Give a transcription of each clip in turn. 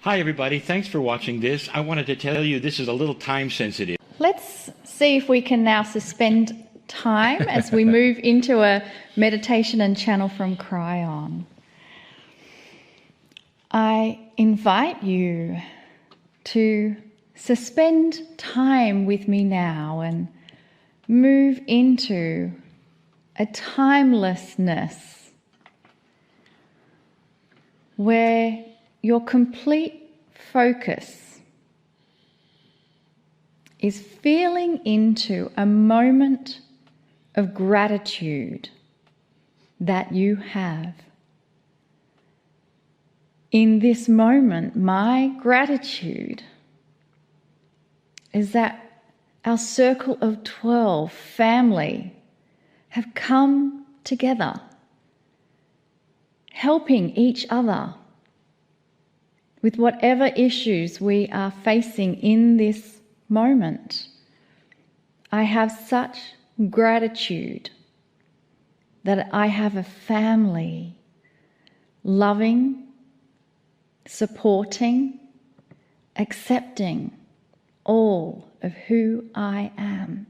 Hi everybody, thanks for watching this. I wanted to tell you this is a little time sensitive. Let's see if we can now suspend time as we move into a meditation and channel from Kryon. I invite you to suspend time with me now and move into a timelessness where your complete focus is feeling into a moment of gratitude that you have. In this moment, my gratitude is that our circle of 12 family have come together, helping each other with whatever issues we are facing in this moment. I have such gratitude that I have a family loving, supporting, accepting all of who I am.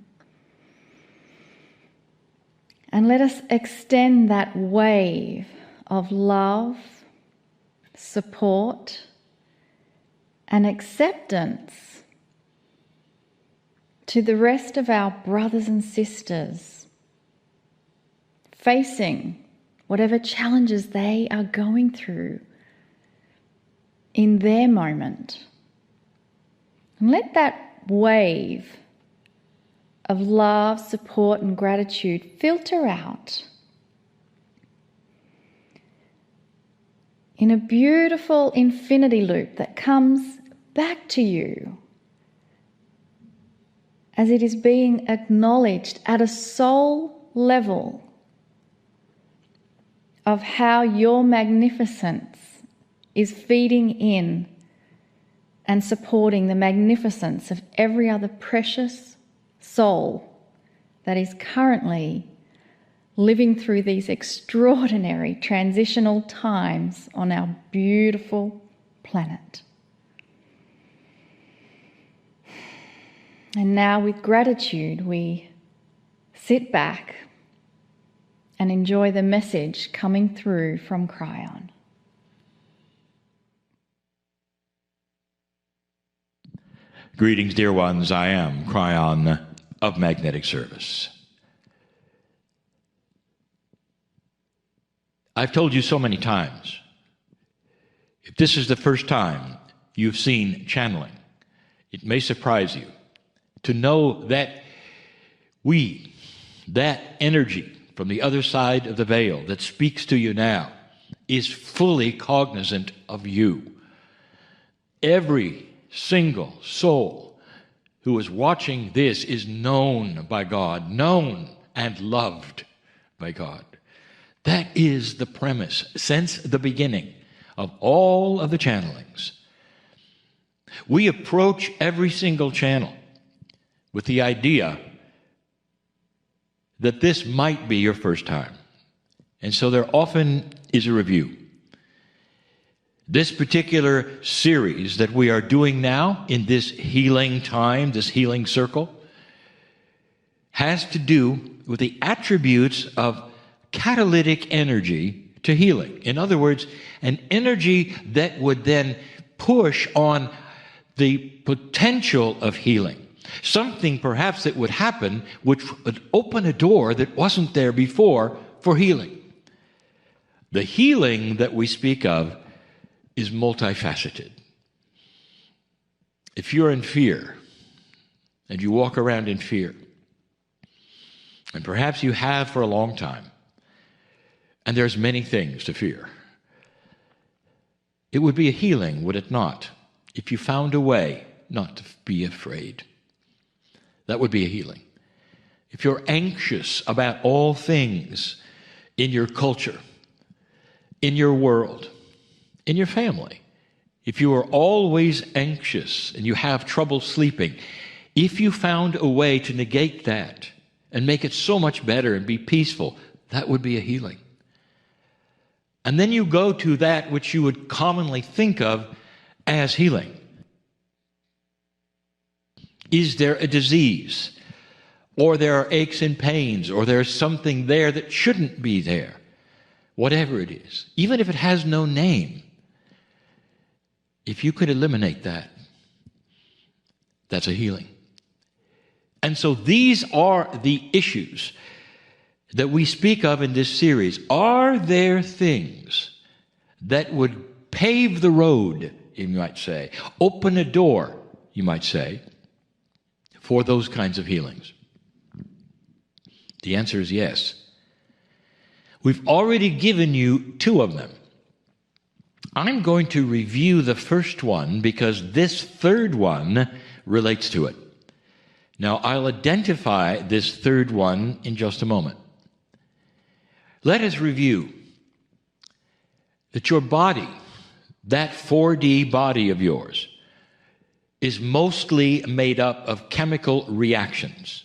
And let us extend that wave of love, support, and acceptance to the rest of our brothers and sisters facing whatever challenges they are going through in their moment. And let that wave of love, support, and gratitude filter out in a beautiful infinity loop that comes back to you as it is being acknowledged at a soul level of how your magnificence is feeding in and supporting the magnificence of every other precious soul that is currently living through these extraordinary transitional times on our beautiful planet. And now with gratitude, we sit back and enjoy the message coming through from Kryon. Greetings, dear ones. I am Kryon of Magnetic Service. I've told you so many times, if this is the first time you've seen channeling, it may surprise you to know that that energy from the other side of the veil that speaks to you now, is fully cognizant of you. Every single soul who is watching this is known by God, known and loved by God. That is the premise since the beginning of all of the channelings. We approach every single channel with the idea that this might be your first time. And so there often is a review. This particular series that we are doing now in this healing time, this healing circle, has to do with the attributes of catalytic energy to healing. In other words, an energy that would then push on the potential of healing. Something perhaps that would happen which would open a door that wasn't there before for healing. The healing that we speak of is multifaceted. If you're in fear and you walk around in fear, and perhaps you have for a long time, and there's many things to fear, it would be a healing, would it not, if you found a way not to be afraid. That would be a healing. If you're anxious about all things in your culture, in your world, in your family, if you are always anxious and you have trouble sleeping, if you found a way to negate that and make it so much better and be peaceful, that would be a healing. And then you go to that which you would commonly think of as healing? Is there a disease? Or there are aches and pains, or there's something there that shouldn't be there? Whatever it is, even if it has no name, if you could eliminate that, that's a healing. And so these are the issues that we speak of in this series. Are there things that would pave the road, you might say, open a door, you might say, for those kinds of healings? The answer is yes. We've already given you two of them. I'm going to review the first one because this third one relates to it. Now, I'll identify this third one in just a moment. Let us review that your body, that 4D body of yours, is mostly made up of chemical reactions.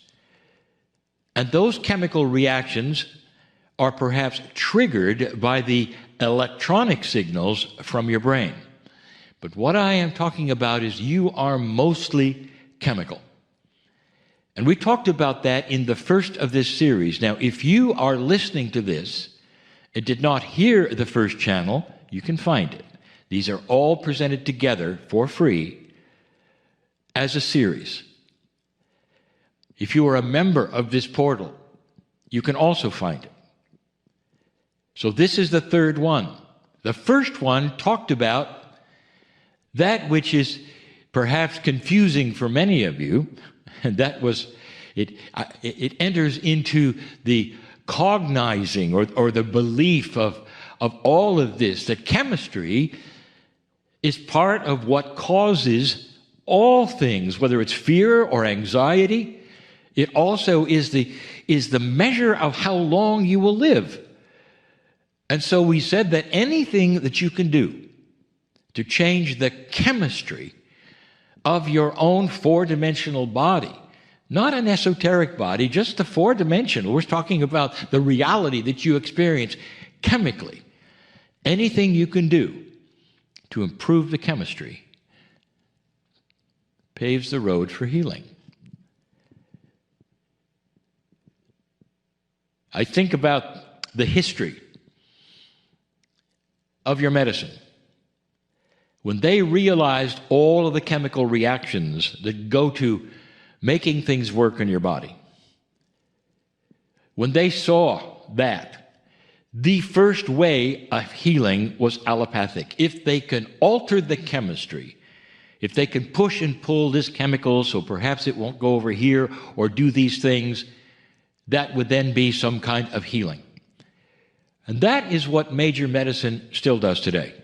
And those chemical reactions are perhaps triggered by the electronic signals from your brain. But what I am talking about is you are mostly chemical. And we talked about that in the first of this series. Now, if you are listening to this and did not hear the first channel, you can find it. These are all presented together for free as a series. If you are a member of this portal, you can also find it. So this is the third one. The first one talked about that which is perhaps confusing for many of you, and that was, it enters into the cognizing or the belief of all of this, that chemistry is part of what causes all things, whether it's fear or anxiety. It also is the measure of how long you will live. And so we said that anything that you can do to change the chemistry of your own four-dimensional body, not an esoteric body, just the four-dimensional. We're talking about the reality that you experience chemically. Anything you can do to improve the chemistry paves the road for healing. I think about the history of your medicine. When they realized all of the chemical reactions that go to making things work in your body, when they saw that, the first way of healing was allopathic. If they can alter the chemistry, if they can push and pull this chemical so perhaps it won't go over here or do these things, that would then be some kind of healing. And that is what major medicine still does today.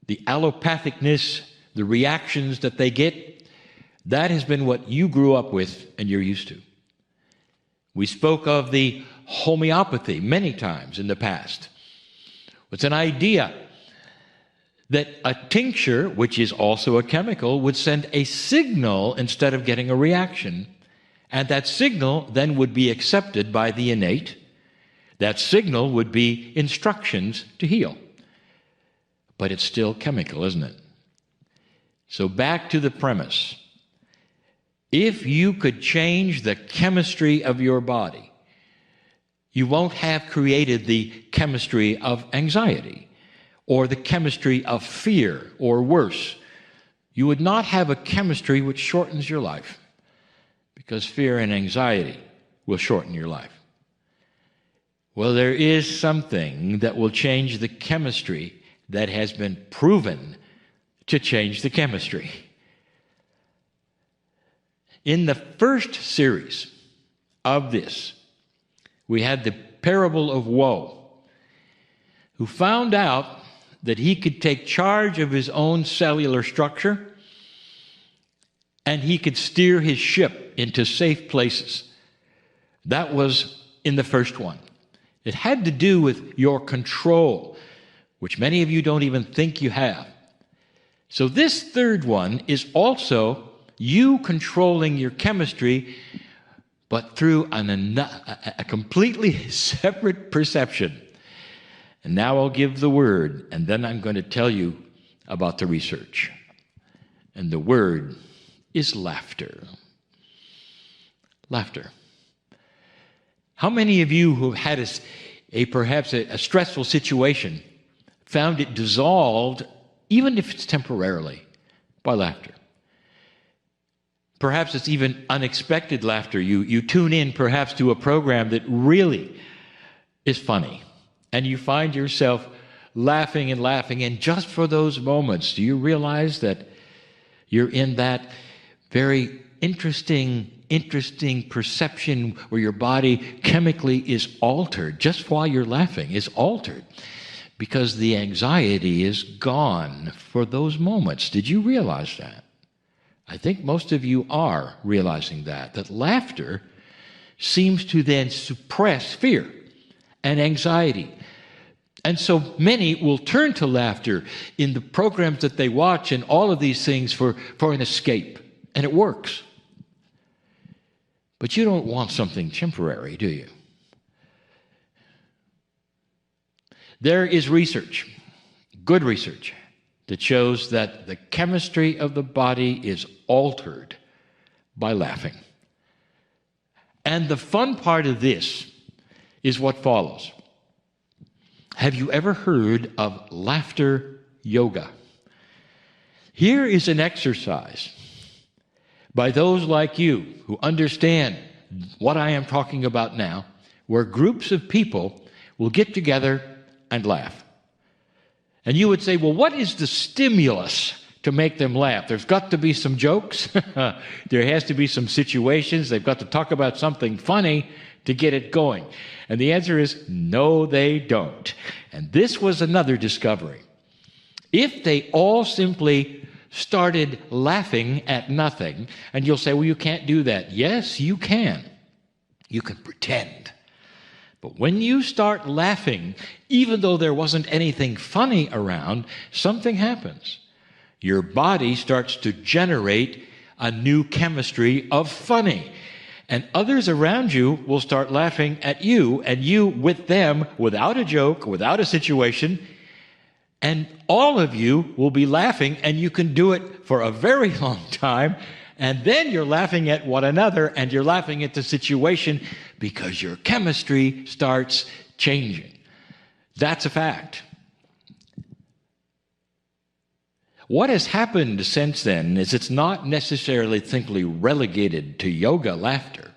The allopathicness, the reactions that they get, that has been what you grew up with and you're used to. We spoke of the homeopathy many times in the past. It's an idea that a tincture, which is also a chemical, would send a signal instead of getting a reaction. And that signal then would be accepted by the innate. That signal would be instructions to heal. But it's still chemical, isn't it? So back to the premise. If you could change the chemistry of your body, you won't have created the chemistry of anxiety or the chemistry of fear, or worse. You would not have a chemistry which shortens your life, because fear and anxiety will shorten your life. Well, there is something that will change the chemistry that has been proven to change the chemistry. In the first series of this, we had the parable of woe, who found out that he could take charge of his own cellular structure and he could steer his ship into safe places. That was in the first one. It had to do with your control, which many of you don't even think you have. So this third one is also you controlling your chemistry, but through a completely separate perception. And now I'll give the word, and then I'm going to tell you about the research. And the word is laughter. Laughter. How many of you who have had perhaps a stressful situation found it dissolved, even if it's temporarily, by laughter? Perhaps it's even unexpected laughter. You tune in perhaps to a program that really is funny, and you find yourself laughing and laughing, and just for those moments, do you realize that you're in that very interesting perception where your body chemically is altered, just while you're laughing, is altered, because the anxiety is gone for those moments. Did you realize that? I think most of you are realizing that laughter seems to then suppress fear and anxiety. And so many will turn to laughter in the programs that they watch and all of these things for an escape. And it works. But you don't want something temporary, do you? There is research, good research, that shows that the chemistry of the body is altered by laughing. And the fun part of this is what follows. Have you ever heard of laughter yoga? Here is an exercise by those like you who understand what I am talking about now, where groups of people will get together and laugh. And you would say, well, what is the stimulus to make them laugh? There's got to be some jokes. There has to be some situations. They've got to talk about something funny to get it going. And the answer is, no, they don't. And this was another discovery. If they all simply started laughing at nothing, and you'll say, well, you can't do that. Yes, you can. You can pretend. But when you start laughing, even though there wasn't anything funny around, something happens. Your body starts to generate a new chemistry of funny. And others around you will start laughing at you, and you with them, without a joke, without a situation, and all of you will be laughing, and you can do it for a very long time, and then you're laughing at one another, and you're laughing at the situation because your chemistry starts changing. That's a fact. What has happened since then is it's not necessarily simply relegated to yoga laughter.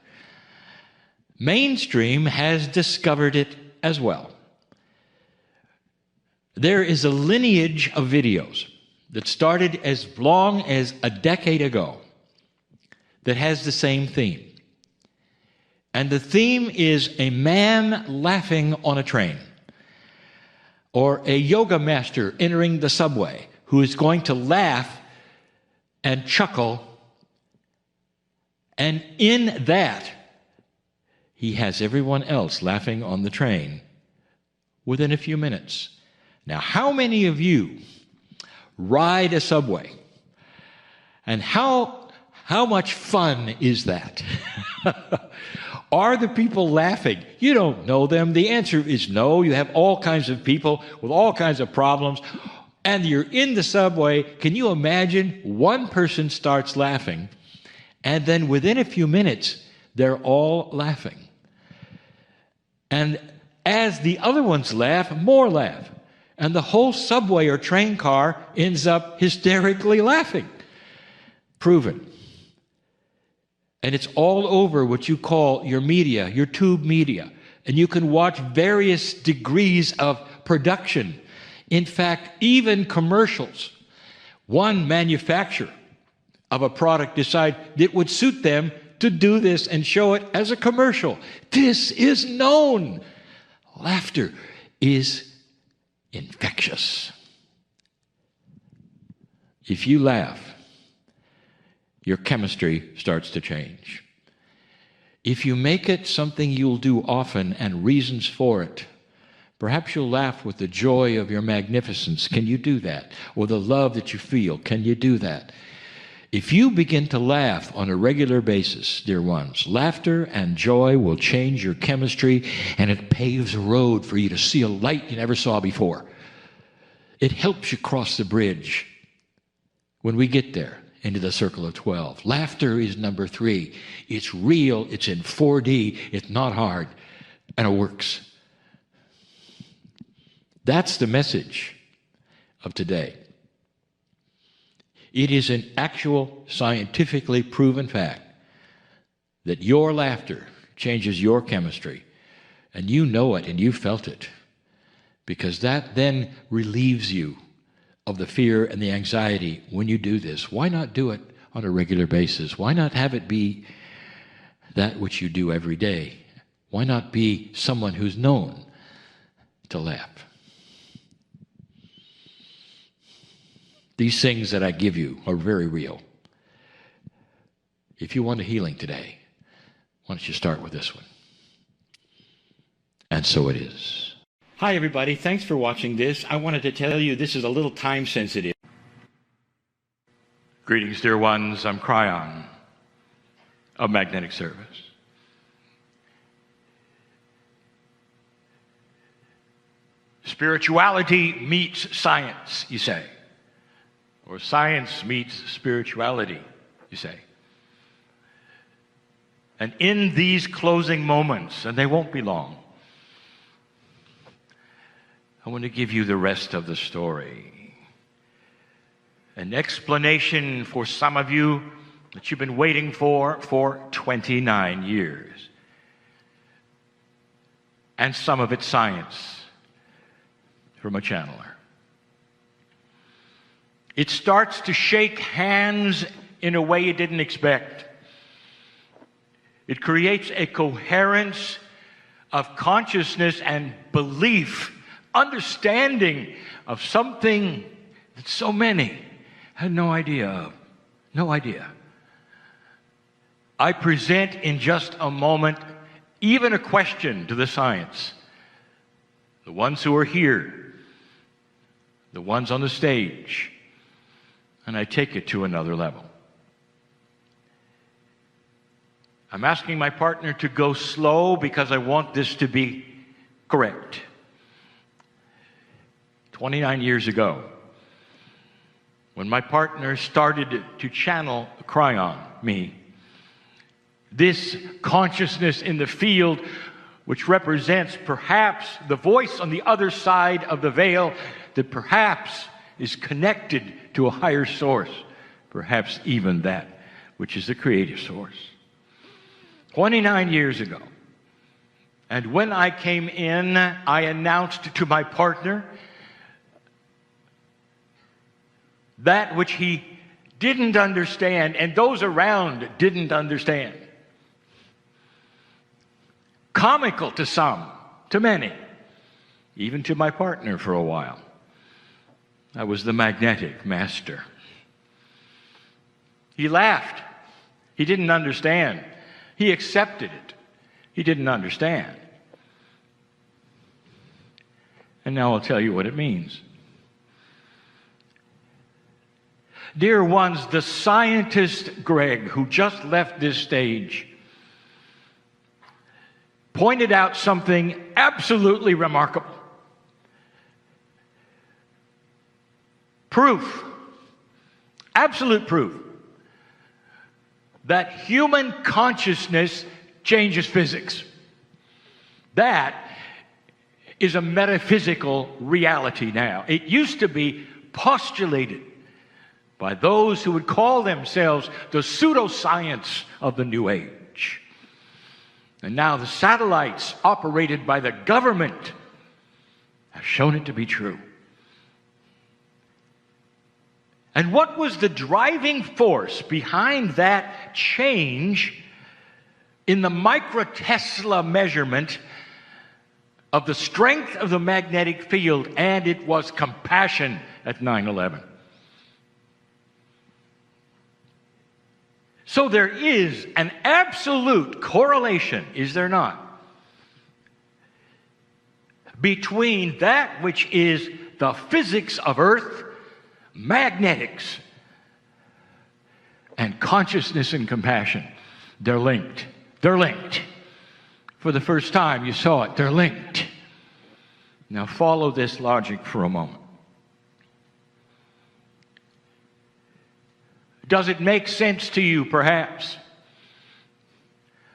Mainstream has discovered it as well. There is a lineage of videos that started as long as a decade ago that has the same theme. And the theme is a man laughing on a train, or a yoga master entering the subway who is going to laugh and chuckle, and in that, he has everyone else laughing on the train within a few minutes. Now, how many of you ride a subway? And how much fun is that? Are the people laughing? You don't know them. The answer is no. You have all kinds of people with all kinds of problems, and you're in the subway. Can you imagine? One person starts laughing, and then within a few minutes, they're all laughing. And as the other ones laugh, more laugh. And the whole subway or train car ends up hysterically laughing. Proven. And it's all over what you call your media, your tube media. And you can watch various degrees of production. In fact, even commercials. One manufacturer of a product decided it would suit them to do this and show it as a commercial. This is known. Laughter is infectious. If you laugh, your chemistry starts to change. If you make it something you'll do often and reasons for it, perhaps you'll laugh with the joy of your magnificence. Can you do that? Or the love that you feel. Can you do that? If you begin to laugh on a regular basis, dear ones, laughter and joy will change your chemistry, and it paves a road for you to see a light you never saw before. It helps you cross the bridge when we get there into the circle of 12. Laughter is number 3. It's real, it's in 4D, it's not hard, and it works. That's the message of today. It is an actual, scientifically proven fact that your laughter changes your chemistry, and you know it and you felt it, because that then relieves you of the fear and the anxiety when you do this. Why not do it on a regular basis? Why not have it be that which you do every day? Why not be someone who's known to laugh? These things that I give you are very real. If you want a healing today, why don't you start with this one? And so it is. Hi, everybody. Thanks for watching this. I wanted to tell you this is a little time sensitive. Greetings, dear ones. I'm Kryon of Magnetic Service. Spirituality meets science, you say. Or science meets spirituality, you say. And in these closing moments, and they won't be long, I want to give you the rest of the story. An explanation for some of you that you've been waiting for 29 years. And some of it's science from a channeler. It starts to shake hands in a way you didn't expect. It creates a coherence of consciousness and belief, understanding of something that so many had no idea of. No idea. I present in just a moment even a question to the science. The ones who are here, the ones on the stage, and I take it to another level. I'm asking my partner to go slow because I want this to be correct. 29 years ago, when my partner started to channel Kryon, me, this consciousness in the field, which represents perhaps the voice on the other side of the veil that perhaps is connected to a higher source, perhaps even that which is the creative source. 29 years ago. And when I came in, I announced to my partner that which he didn't understand and those around didn't understand. Comical to some, to many, even to my partner for a while. I was the magnetic master. He laughed. He didn't understand. He accepted it. He didn't understand. And now I'll tell you what it means. Dear ones, the scientist Greg, who just left this stage, pointed out something absolutely remarkable. Proof, absolute proof, that human consciousness changes physics. That is a metaphysical reality now. It used to be postulated by those who would call themselves the pseudoscience of the New Age. And now the satellites operated by the government have shown it to be true. And what was the driving force behind that change in the microtesla measurement of the strength of the magnetic field? And it was compassion at 9/11. So there is an absolute correlation, is there not, between that which is the physics of Earth, magnetics, and consciousness and compassion. They're linked. They're linked. For the first time you saw it, they're linked. Now follow this logic for a moment. Does it make sense to you, perhaps,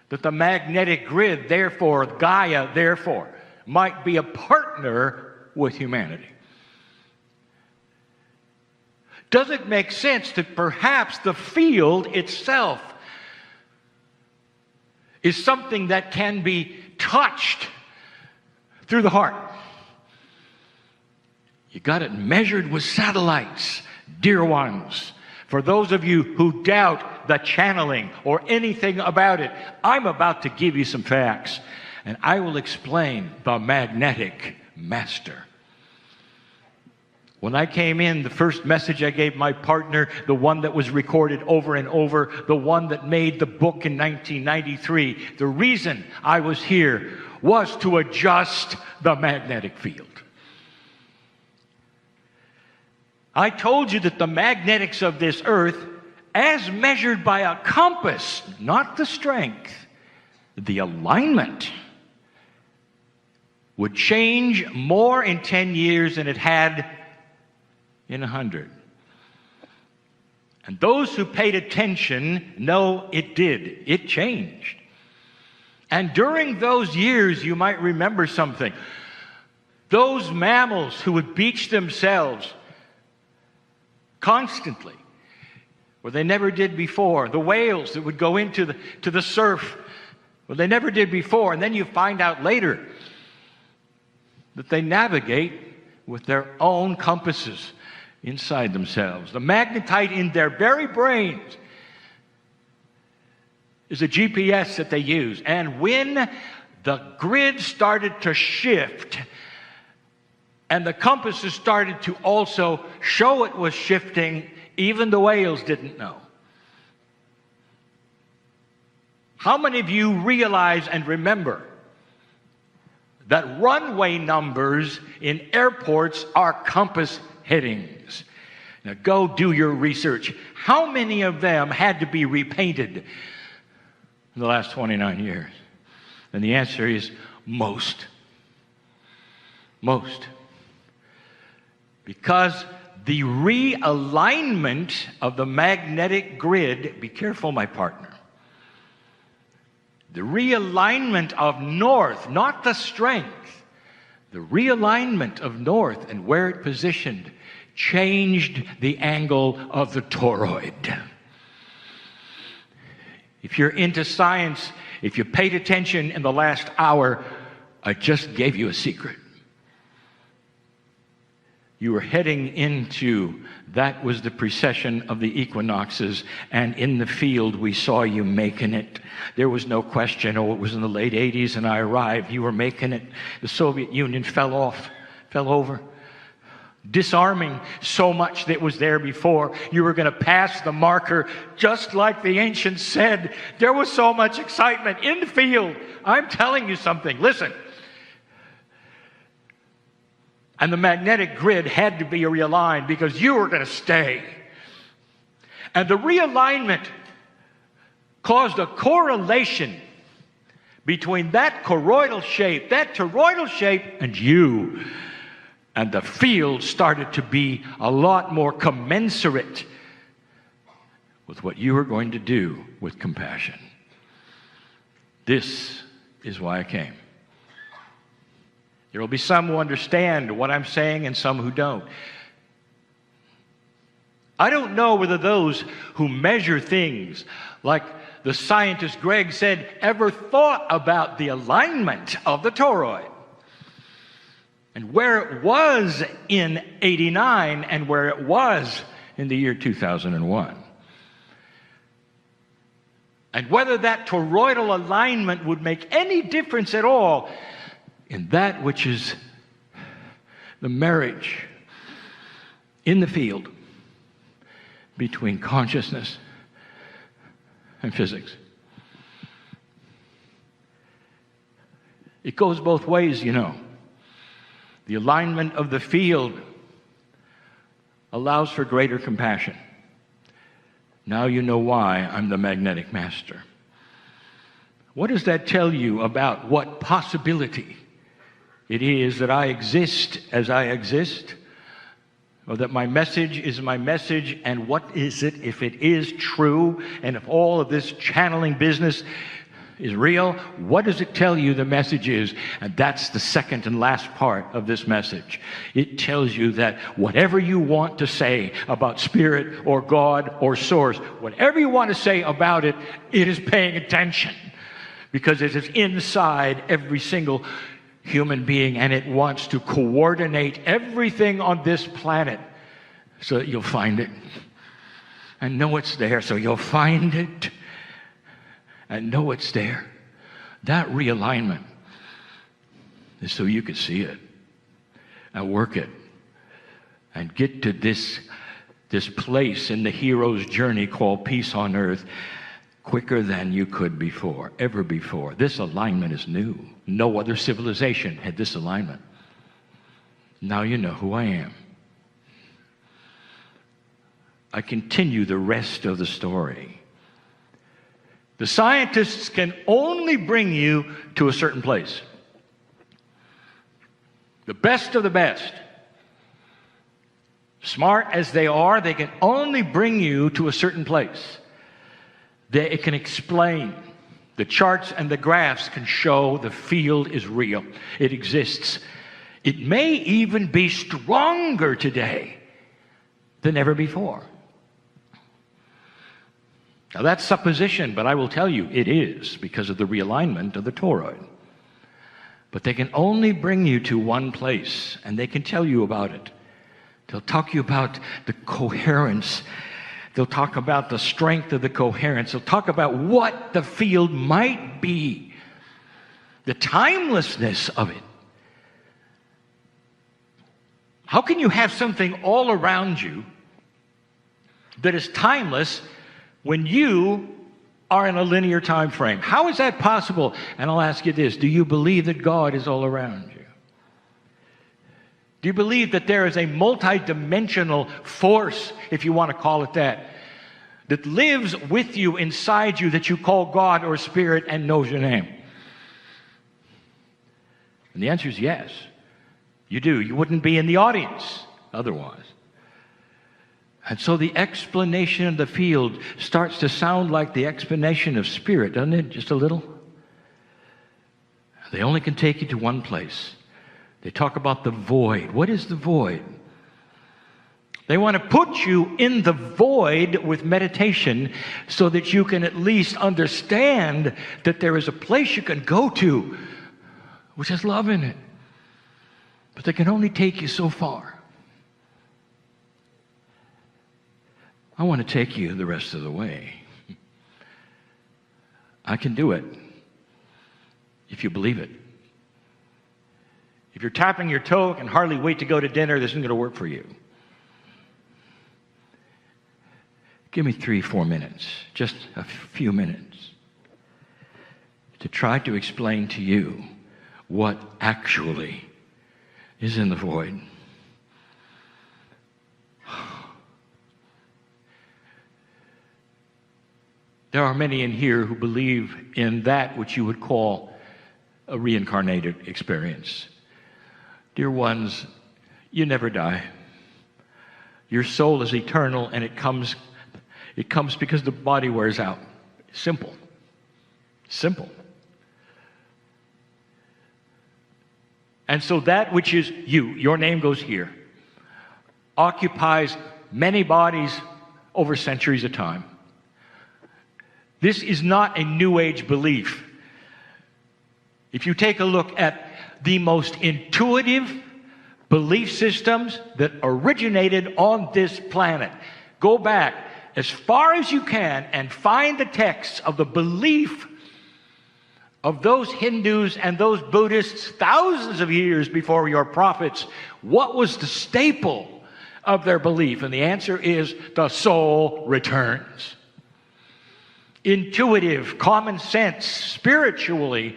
that the magnetic grid, therefore, Gaia, therefore, might be a partner with humanity? Does it make sense that perhaps the field itself is something that can be touched through the heart? You got it measured with satellites, dear ones. For those of you who doubt the channeling or anything about it, I'm about to give you some facts, and I will explain the magnetic master. When I came in, the first message I gave my partner, the one that was recorded over and over, the one that made the book in 1993, the reason I was here was to adjust the magnetic field. I told you that the magnetics of this earth, as measured by a compass, not the strength, the alignment, would change more in 10 years than it had in 100. And those who paid attention know it did. It changed. And during those years, you might remember something. Those mammals who would beach themselves constantly, where they never did before. The whales that would go into the surf, where they never did before. And then you find out later that they navigate with their own compasses inside themselves. The magnetite in their very brains is a GPS that they use. And when the grid started to shift, and the compasses started to also show it was shifting, even the whales didn't know. How many of you realize and remember that runway numbers in airports are compass headings? Now go do your research. How many of them had to be repainted in the last 29 years? And the answer is most. Most. Because the realignment of the magnetic grid, be careful, my partner, the realignment of north, not the strength, the realignment of north and where it positioned changed the angle of the toroid. If you're into science, if you paid attention in the last hour, I just gave you a secret. You were heading into, that was the precession of the equinoxes, and in the field we saw you making it. There was no question. Oh, it was in the late 80s and I arrived. You were making it. The Soviet Union fell over. Disarming so much that was there before. You were going to pass the marker, just like the ancients said. There was so much excitement in the field. I'm telling you something. Listen. And the magnetic grid had to be realigned because you were going to stay. And the realignment caused a correlation between that toroidal shape, and you. And the field started to be a lot more commensurate with what you were going to do with compassion. This is why I came. There will be some who understand what I'm saying and some who don't. I don't know whether those who measure things, like the scientist Greg said, ever thought about the alignment of the toroid and where it was in '89 and where it was in the year 2001. And whether that toroidal alignment would make any difference at all in that which is the marriage in the field between consciousness and physics. It goes both ways, you know. The alignment of the field allows for greater compassion. Now you know why I'm the magnetic master. What does that tell you about what possibility it is that I exist as I exist? or that my message is my message, and what is it if it is true, and if all of this channeling business is real, what does it tell you the message is? And that's the second and last part of this message. It tells you that whatever you want to say about spirit or God or source, whatever you want to say about it, it is paying attention, because it is inside every single human being, and it wants to coordinate everything on this planet so that you'll find it and know it's there, so you'll find it and know it's there. That realignment is so you can see it and work it and get to this place in the hero's journey called peace on earth quicker than you could before, ever before. This alignment is new. No other civilization had this alignment. Now you know who I am. I continue the rest of the story. The scientists can only bring you to a certain place. The best of the best. Smart as they are, they can only bring you to a certain place. It can explain. The charts and the graphs can show the field is real. It exists. It may even be stronger today than ever before. Now that's supposition, but I will tell you it is, because of the realignment of the toroid. But they can only bring you to one place, and they can tell you about it. They'll talk to you about the coherence. They'll talk about the strength of the coherence. They'll talk about what the field might be, the timelessness of it. How can you have something all around you that is timeless when you are in a linear time frame? How is that possible? And I'll ask you this: do you believe that God is all around you? Do you believe that there is a multidimensional force, if you want to call it that lives with you, inside you, that you call God or Spirit and knows your name? And the answer is yes. You do. You wouldn't be in the audience otherwise. And so the explanation of the field starts to sound like the explanation of Spirit, doesn't it? Just a little. They only can take you to one place. They talk about the void. What is the void? They want to put you in the void with meditation so that you can at least understand that there is a place you can go to which has love in it. But they can only take you so far. I want to take you the rest of the way. I can do it if you believe it. If you're tapping your toe and hardly wait to go to dinner, this isn't going to work for you. Give me 3-4 minutes, just a few minutes, to try to explain to you what actually is in the void. There are many in here who believe in that which you would call a reincarnated experience. Dear ones, you never die. Your soul is eternal, and it comes because the body wears out. Simple. Simple. And so that which is you, your name goes here, occupies many bodies over centuries of time. This is not a New Age belief. If you take a look at the most intuitive belief systems that originated on this planet, go back as far as you can and find the texts of the belief of those Hindus and those Buddhists thousands of years before your prophets. What was the staple of their belief? And the answer is the soul returns. Intuitive, common sense, spiritually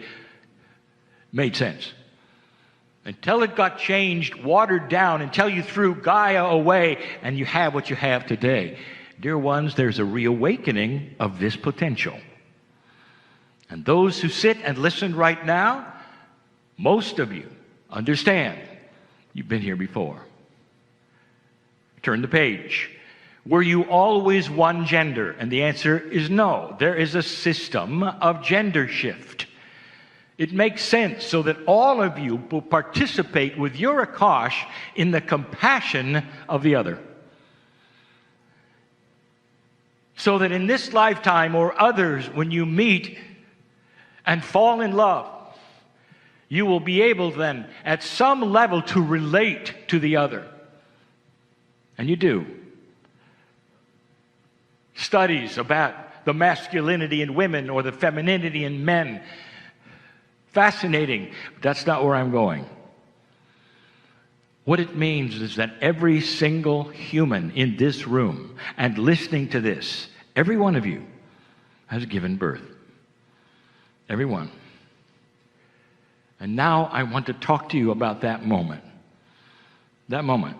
made sense. Until it got changed, watered down, until you threw Gaia away and you have what you have today. Dear ones, there's a reawakening of this potential. And those who sit and listen right now, most of you understand you've been here before. Turn the page. Were you always one gender? And the answer is no. There is a system of gender shift. It makes sense so that all of you will participate with your Akash in the compassion of the other. So that in this lifetime or others, when you meet and fall in love, you will be able then, at some level, to relate to the other. And you do. Studies about the masculinity in women or the femininity in men. Fascinating. But that's not where I'm going. What it means is that every single human in this room and listening to this, every one of you has given birth. Every one. And now I want to talk to you about that moment. That moment.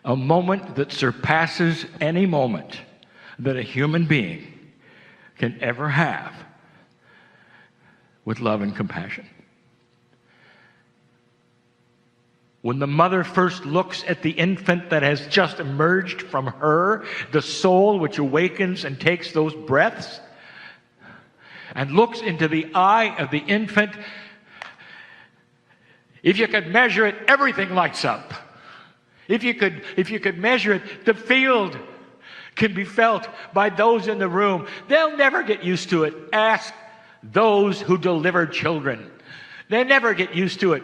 A moment that surpasses any moment that a human being can ever have with love and compassion. When the mother first looks at the infant that has just emerged from her, the soul which awakens and takes those breaths, and looks into the eye of the infant, if you could measure it, everything lights up. If you could measure it, the field can be felt by those in the room. They'll never get used to it. Ask those who deliver children. They never get used to it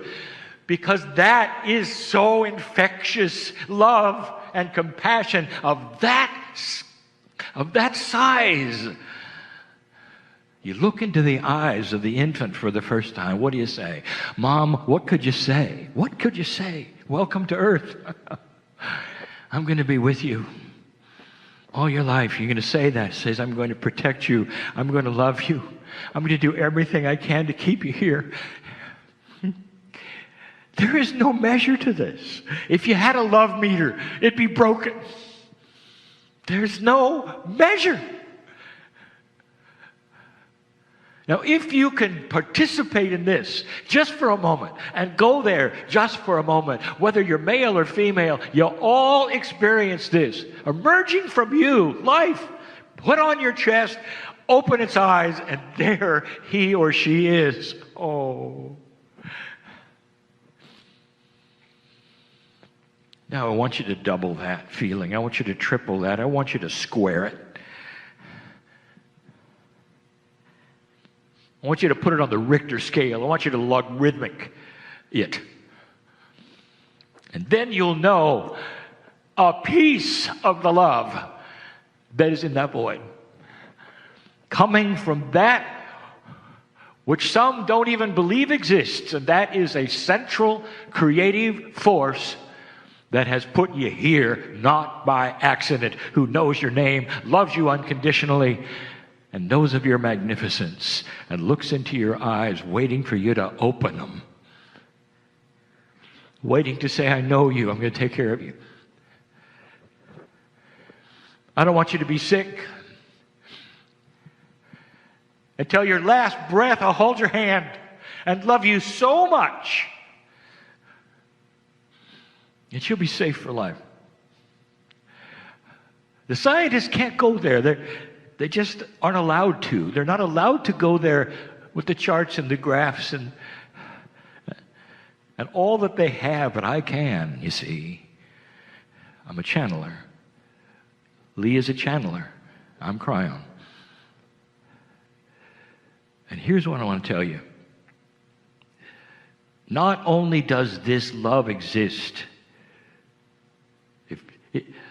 because that is so infectious. Love and compassion of that size. You look into the eyes of the infant for the first time. What do you say? Mom, what could you say? What could you say? Welcome to earth. I'm going to be with you all your life. You're going to say that. It says, I'm going to protect you. I'm going to love you. I'm going to do everything I can to keep you here. There is no measure to this. If you had a love meter, it'd be broken. There's no measure. Now, if you can participate in this just for a moment and go there just for a moment, whether you're male or female, you'll all experience this. Emerging from you, life, put on your chest, open its eyes, and there he or she is. Oh. Now, I want you to double that feeling. I want you to triple that. I want you to square it. I want you to put it on the Richter scale. I want you to logarithmic it. And then you'll know a piece of the love that is in that void. Coming from that which some don't even believe exists, and that is a central creative force that has put you here, not by accident, who knows your name, loves you unconditionally, and knows of your magnificence, and looks into your eyes, waiting for you to open them. Waiting to say, I know you, I'm going to take care of you. I don't want you to be sick. Until your last breath, I'll hold your hand and love you so much that you'll be safe for life. The scientists can't go there. They just aren't allowed to. They're not allowed to go there with the charts and the graphs and all that they have, but I can, you see. I'm a channeler. Lee is a channeler. I'm Kryon. And here's what I want to tell you. Not only does this love exist,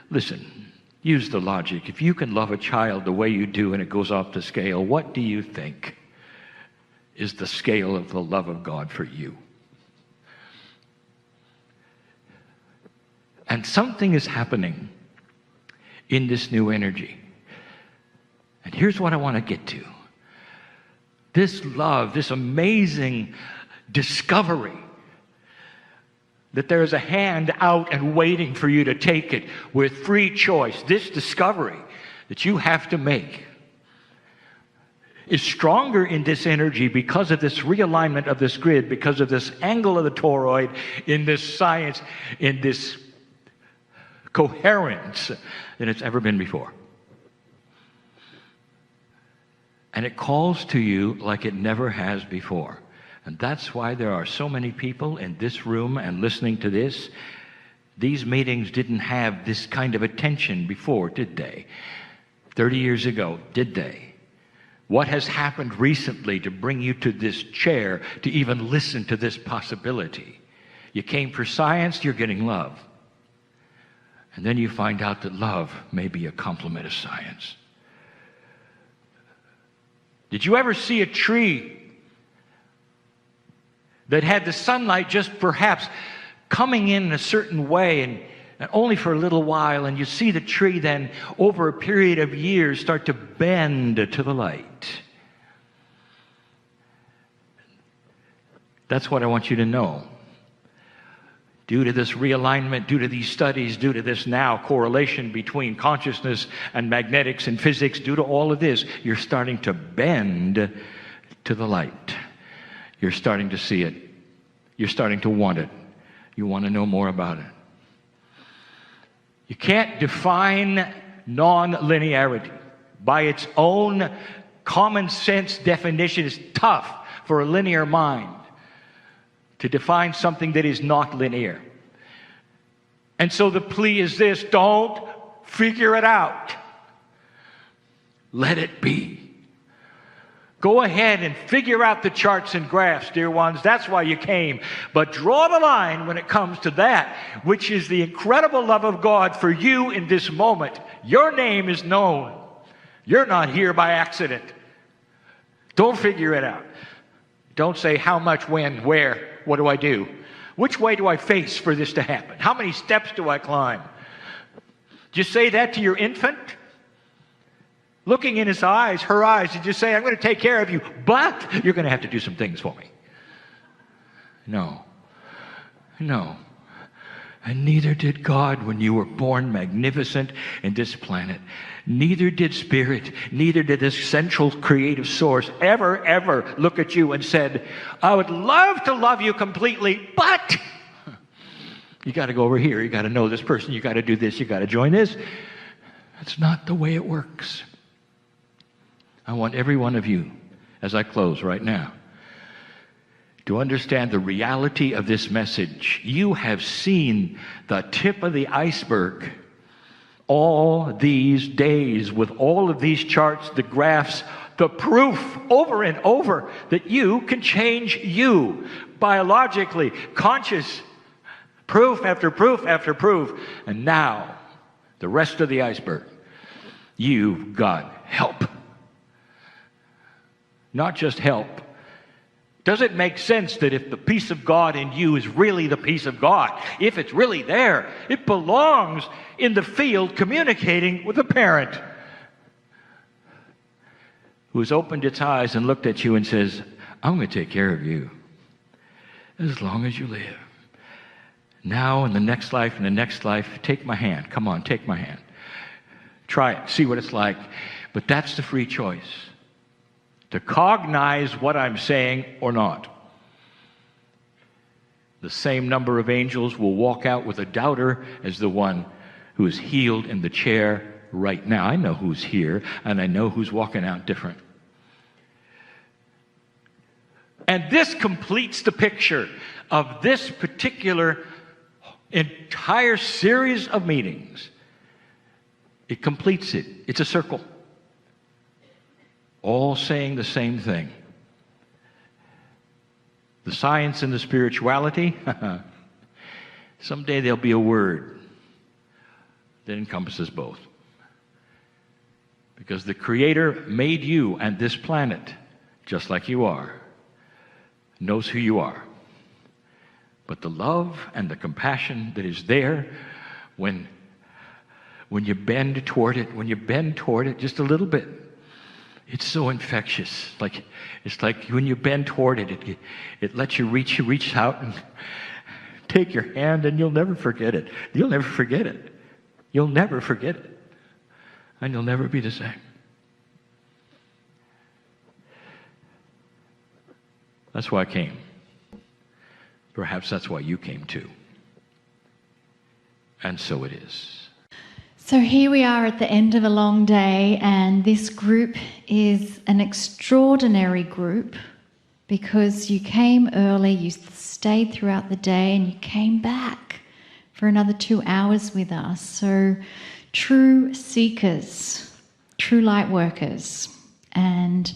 listen, use the logic. If you can love a child the way you do and it goes off the scale, what do you think is the scale of the love of God for you? And something is happening in this new energy. And here's what I want to get to. This love, this amazing discovery that there is a hand out and waiting for you to take it with free choice. This discovery that you have to make is stronger in this energy because of this realignment of this grid, because of this angle of the toroid, in this science, in this coherence than it's ever been before. And it calls to you like it never has before. And that's why there are so many people in this room and listening to this. These meetings didn't have this kind of attention before, did they? 30 years ago, did they? What has happened recently to bring you to this chair to even listen to this possibility? You came for science, you're getting love. And then you find out that love may be a complement of science. Did you ever see a tree that had the sunlight just perhaps coming in a certain way and only for a little while, and you see the tree then over a period of years start to bend to the light? That's what I want you to know. Due to this realignment, due to these studies, due to this now correlation between consciousness and magnetics and physics, due to all of this, you're starting to bend to the light. You're starting to see it. You're starting to want it. You want to know more about it. You can't define non-linearity. By its own common sense definition, it's tough for a linear mind to define something that is not linear. And so the plea is this: don't figure it out. Let it be. Go ahead and figure out the charts and graphs, dear ones. That's why you came. But draw the line when it comes to that, which is the incredible love of God for you in this moment. Your name is known. You're not here by accident. Don't figure it out. Don't say how much, when, where, what do I do? Which way do I face for this to happen? How many steps do I climb? Do you say that to your infant? Looking in his eyes, her eyes, did you say, I'm going to take care of you, but you're going to have to do some things for me? No. No. And neither did God when you were born magnificent in this planet. Neither did Spirit, neither did this central creative source ever look at you and said, I would love to love you completely, but you got to go over here, you got to know this person, you got to do this, you got to join this. That's not the way it works. I want every one of you, as I close right now, to understand the reality of this message. You have seen the tip of the iceberg all these days with all of these charts, the graphs, the proof over and over that you can change you biologically, conscious, proof after proof after proof. And now, the rest of the iceberg, you've got help. Not just help. Does it make sense that if the peace of God in you is really the peace of God, if it's really there, it belongs in the field communicating with a parent who has opened its eyes and looked at you and says, I'm going to take care of you as long as you live. Now, in the next life, take my hand. Come on, take my hand. Try it. See what it's like. But that's the free choice. To cognize what I'm saying or not. The same number of angels will walk out with a doubter as the one who is healed in the chair right now. I know who's here, and I know who's walking out different. And this completes the picture of this particular entire series of meetings. It completes it. It's a circle. All saying the same thing. The science and the spirituality, someday there'll be a word that encompasses both. Because the Creator made you and this planet just like you are, knows who you are. But the love and the compassion that is there when you bend toward it just a little bit, it's so infectious. It's like when you bend toward it, it lets you reach out and take your hand, and you'll never forget it. You'll never forget it. You'll never forget it. And you'll never be the same. That's why I came. Perhaps that's why you came too. And so it is. So here we are at the end of a long day, and this group is an extraordinary group because you came early, you stayed throughout the day, and you came back for another 2 hours with us. So true seekers, true light workers. And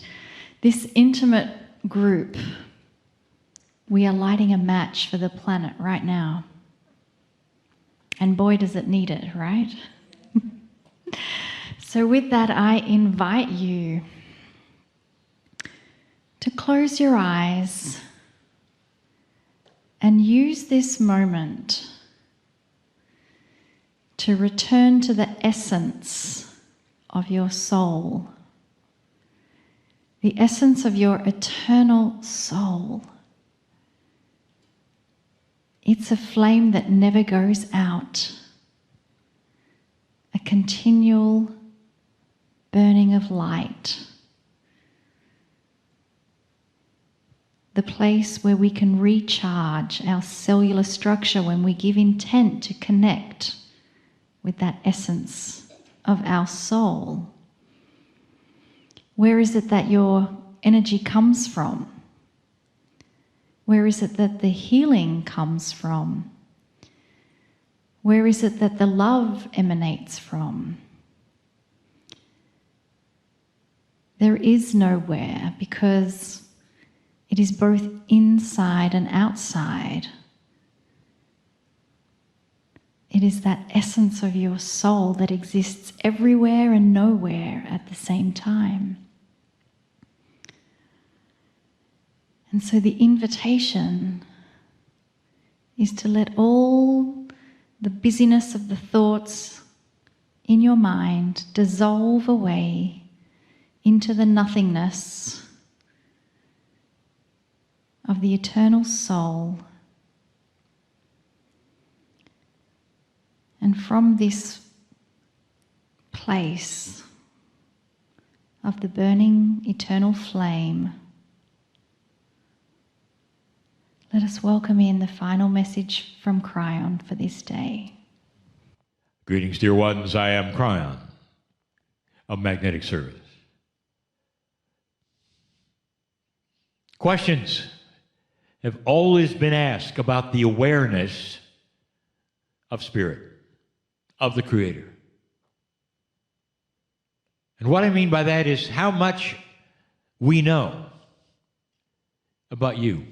this intimate group, we are lighting a match for the planet right now. And boy, does it need it, right? So with that, I invite you to close your eyes and use this moment to return to the essence of your soul, the essence of your eternal soul. It's a flame that never goes out, a continual burning of light, the place where we can recharge our cellular structure when we give intent to connect with that essence of our soul. Where is it that your energy comes from? Where is it that the healing comes from? Where is it that the love emanates from? There is nowhere, because it is both inside and outside. It is that essence of your soul that exists everywhere and nowhere at the same time. And so the invitation is to let all the busyness of the thoughts in your mind dissolve away into the nothingness of the eternal soul. And from this place of the burning eternal flame, let us welcome in the final message from Kryon for this day. Greetings, dear ones. I am Kryon of Magnetic Service. Questions have always been asked about the awareness of Spirit, of the Creator. And what I mean by that is how much we know about you.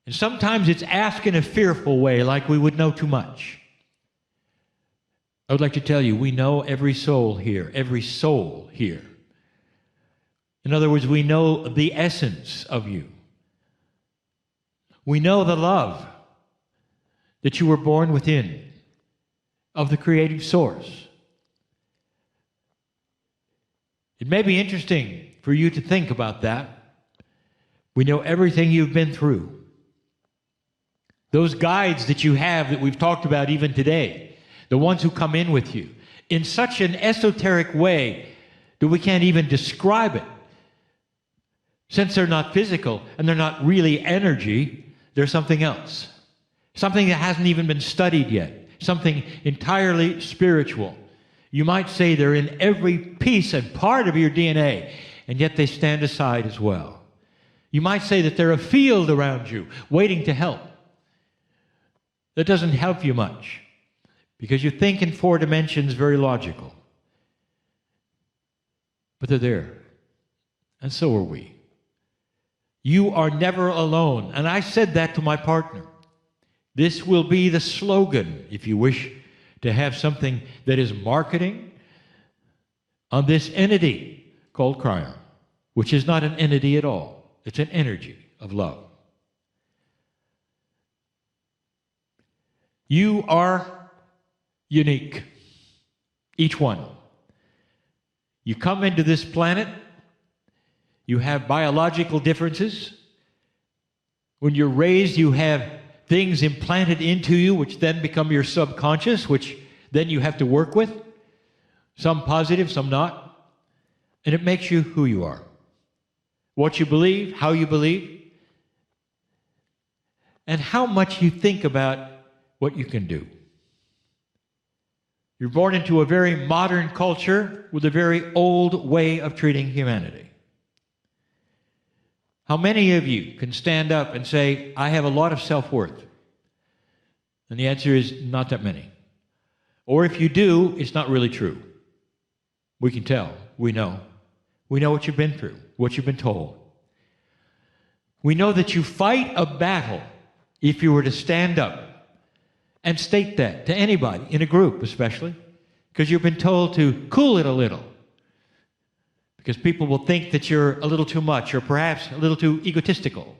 And sometimes it's asked in a fearful way, like we would know too much. I would like to tell you, we know every soul here, every soul here. In other words, we know the essence of you. We know the love that you were born within of the creative source. It may be interesting for you to think about that. We know everything you've been through. Those guides that you have that we've talked about even today, the ones who come in with you, in such an esoteric way that we can't even describe it. Since they're not physical and they're not really energy, they're something else. Something that hasn't even been studied yet. Something entirely spiritual. You might say they're in every piece and part of your DNA, and yet they stand aside as well. You might say that they're a field around you, waiting to help. That doesn't help you much, because you think in 4 dimensions, very logical. But they're there, and so are we. You are never alone. And I said that to my partner. This will be the slogan, if you wish to have something that is marketing on this entity called Kryon, which is not an entity at all. It's an energy of love. You are unique, each one. You come into this planet, you have biological differences. When you're raised, you have things implanted into you which then become your subconscious, which then you have to work with. Some positive, some not. And it makes you who you are. What you believe, how you believe, and how much you think about what you can do. You're born into a very modern culture with a very old way of treating humanity. How many of you can stand up and say, I have a lot of self-worth? And the answer is not that many. Or if you do, it's not really true. We can tell. We know. We know what you've been through, what you've been told. We know that you fight a battle if you were to stand up and state that to anybody, in a group especially, because you've been told to cool it a little. Because people will think that you're a little too much or perhaps a little too egotistical.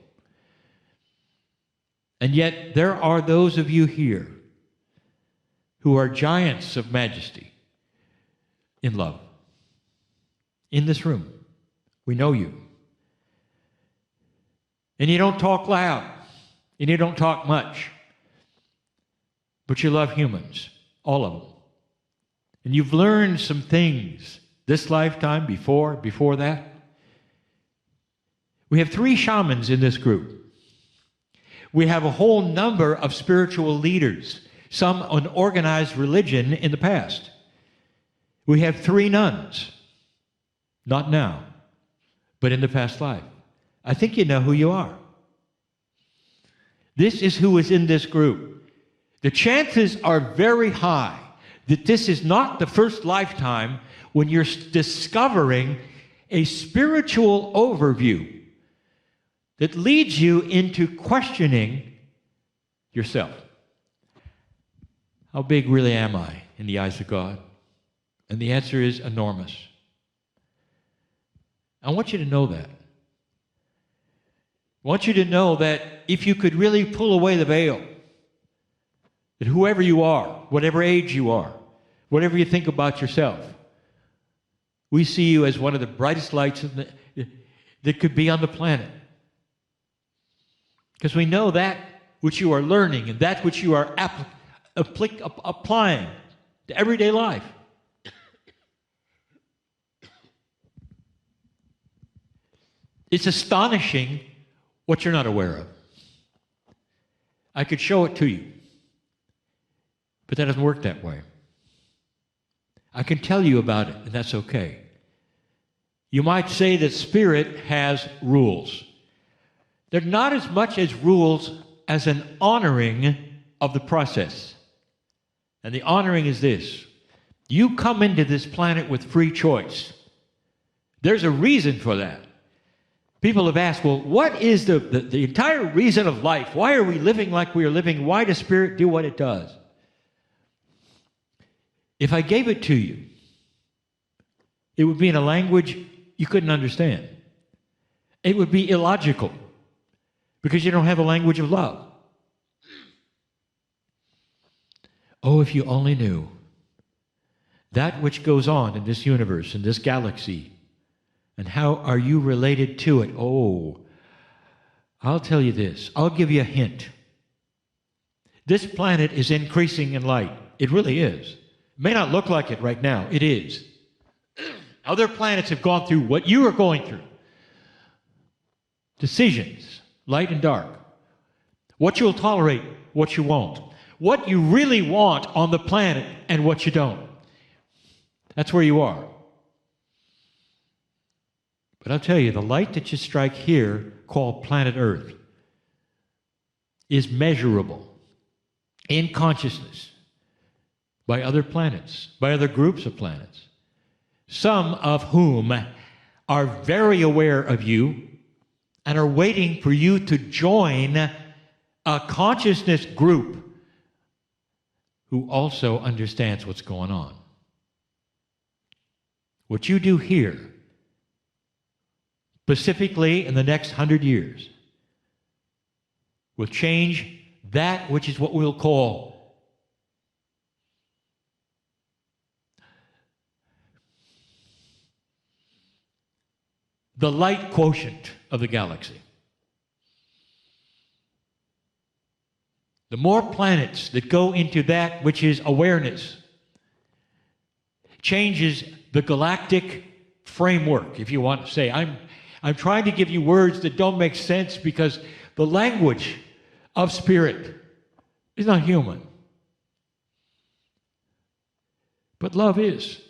And yet there are those of you here who are giants of majesty in love. In this room, we know you. And you don't talk loud, and you don't talk much, but you love humans, all of them. And you've learned some things this lifetime, before that. We have 3 shamans in this group. We have a whole number of spiritual leaders, some on organized religion in the past. We have 3 nuns. Not now, but in the past life. I think you know who you are. This is who is in this group. The chances are very high that this is not the first lifetime when you're discovering a spiritual overview that leads you into questioning yourself. How big really am I in the eyes of God? And the answer is enormous. I want you to know that. I want you to know that if you could really pull away the veil, that whoever you are, whatever age you are, whatever you think about yourself, we see you as one of the brightest lights that could be on the planet. Because we know that which you are learning and that which you are applying to everyday life. It's astonishing what you're not aware of. I could show it to you, but that doesn't work that way. I can tell you about it, and that's okay. You might say that spirit has rules. They're not as much as rules as an honoring of the process. And the honoring is this. You come into this planet with free choice. There's a reason for that. People have asked, well, what is the entire reason of life? Why are we living like we are living? Why does spirit do what it does? If I gave it to you, it would be in a language you couldn't understand. It would be illogical because you don't have a language of love. Oh, if you only knew that which goes on in this universe, in this galaxy, and how are you related to it? Oh, I'll tell you this. I'll give you a hint. This planet is increasing in light. It really is. It may not look like it right now. It is. Other planets have gone through what you are going through. Decisions, light and dark. What you'll tolerate, what you won't. What you really want on the planet and what you don't. That's where you are. But I'll tell you, the light that you strike here, called planet Earth, is measurable in consciousness by other planets, by other groups of planets, some of whom are very aware of you and are waiting for you to join a consciousness group who also understands what's going on. What you do here, specifically in the next 100 years, will change that which is what we'll call the light quotient of the galaxy. The more planets that go into that which is awareness changes the galactic framework, if you want to say. I'm trying to give you words that don't make sense because the language of spirit is not human. but love is.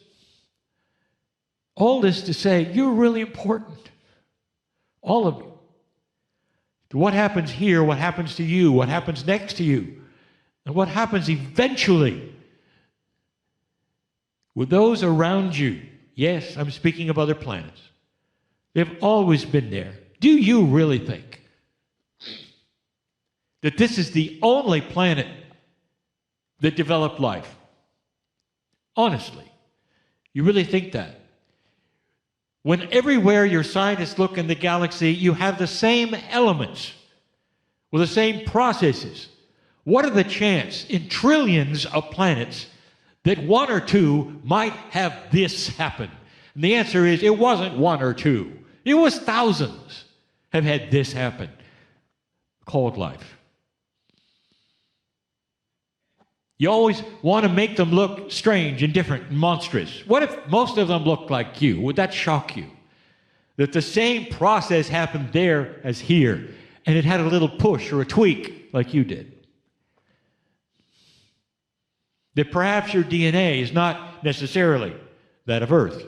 All this to say, you're really important. All of you. What happens here, what happens to you, what happens next to you, and what happens eventually with those around you. Yes, I'm speaking of other planets. They've always been there. Do you really think that this is the only planet that developed life? Honestly, you really think that? When everywhere your scientists look in the galaxy, you have the same elements with the same processes. What are the chances in trillions of planets that one or two might have this happen? And the answer is it wasn't one or two. It was thousands have had this happen, called life. You always want to make them look strange and different and monstrous. What if most of them looked like you? Would that shock you? That the same process happened there as here, and it had a little push or a tweak like you did. That perhaps your DNA is not necessarily that of Earth.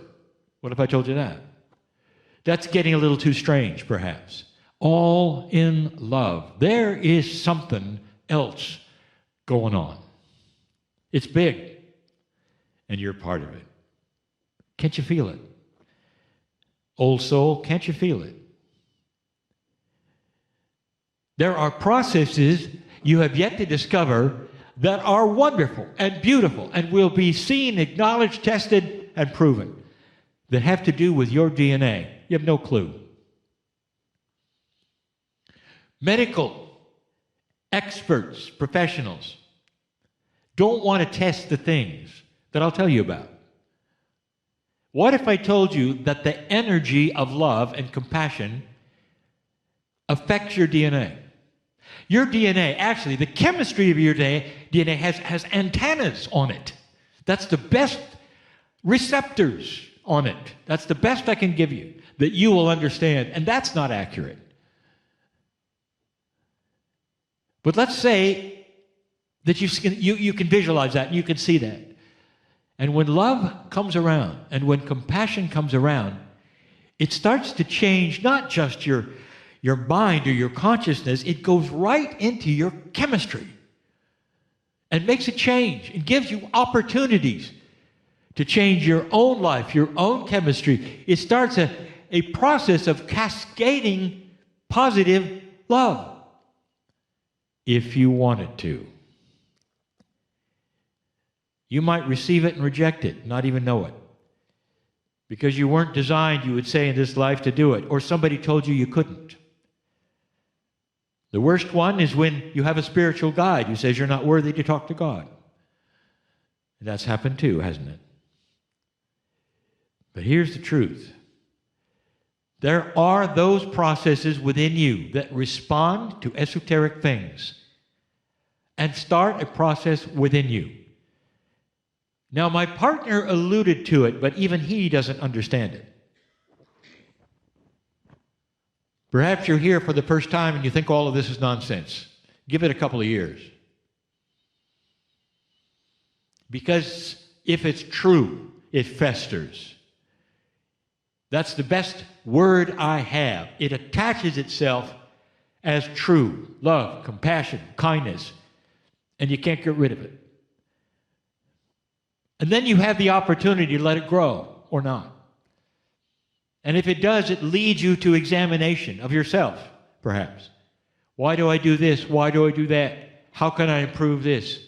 What if I told you that? That's getting a little too strange, perhaps. All in love. There is something else going on. It's big, and you're part of it. Can't you feel it? Old soul, can't you feel it? There are processes you have yet to discover that are wonderful and beautiful and will be seen, acknowledged, tested, and proven that have to do with your DNA. You have no clue. Medical experts, professionals, don't want to test the things that I'll tell you about. What if I told you that the energy of love and compassion affects your DNA? Your DNA, actually, the chemistry of your DNA has antennas on it. That's the best receptors on it. That's the best I can give you that you will understand, and that's not accurate. But let's say that you can visualize that and you can see that. And when love comes around and when compassion comes around, it starts to change not just your mind or your consciousness, it goes right into your chemistry and makes a change and gives you opportunities to change your own life, your own chemistry. It starts a process of cascading positive love if you want it to. You might receive it and reject it, not even know it. Because you weren't designed, you would say, in this life to do it, or somebody told you you couldn't. The worst one is when you have a spiritual guide who says you're not worthy to talk to God. And that's happened too, hasn't it? But here's the truth. There are those processes within you that respond to esoteric things and start a process within you. Now, my partner alluded to it, but even he doesn't understand it. Perhaps you're here for the first time and you think all of this is nonsense. Give it a couple of years. Because if it's true, it festers. That's the best word I have. It attaches itself as true. Love, compassion, kindness. And you can't get rid of it. And then you have the opportunity to let it grow or not. And if it does, it leads you to examination of yourself, perhaps. Why do I do this? Why do I do that? How can I improve this?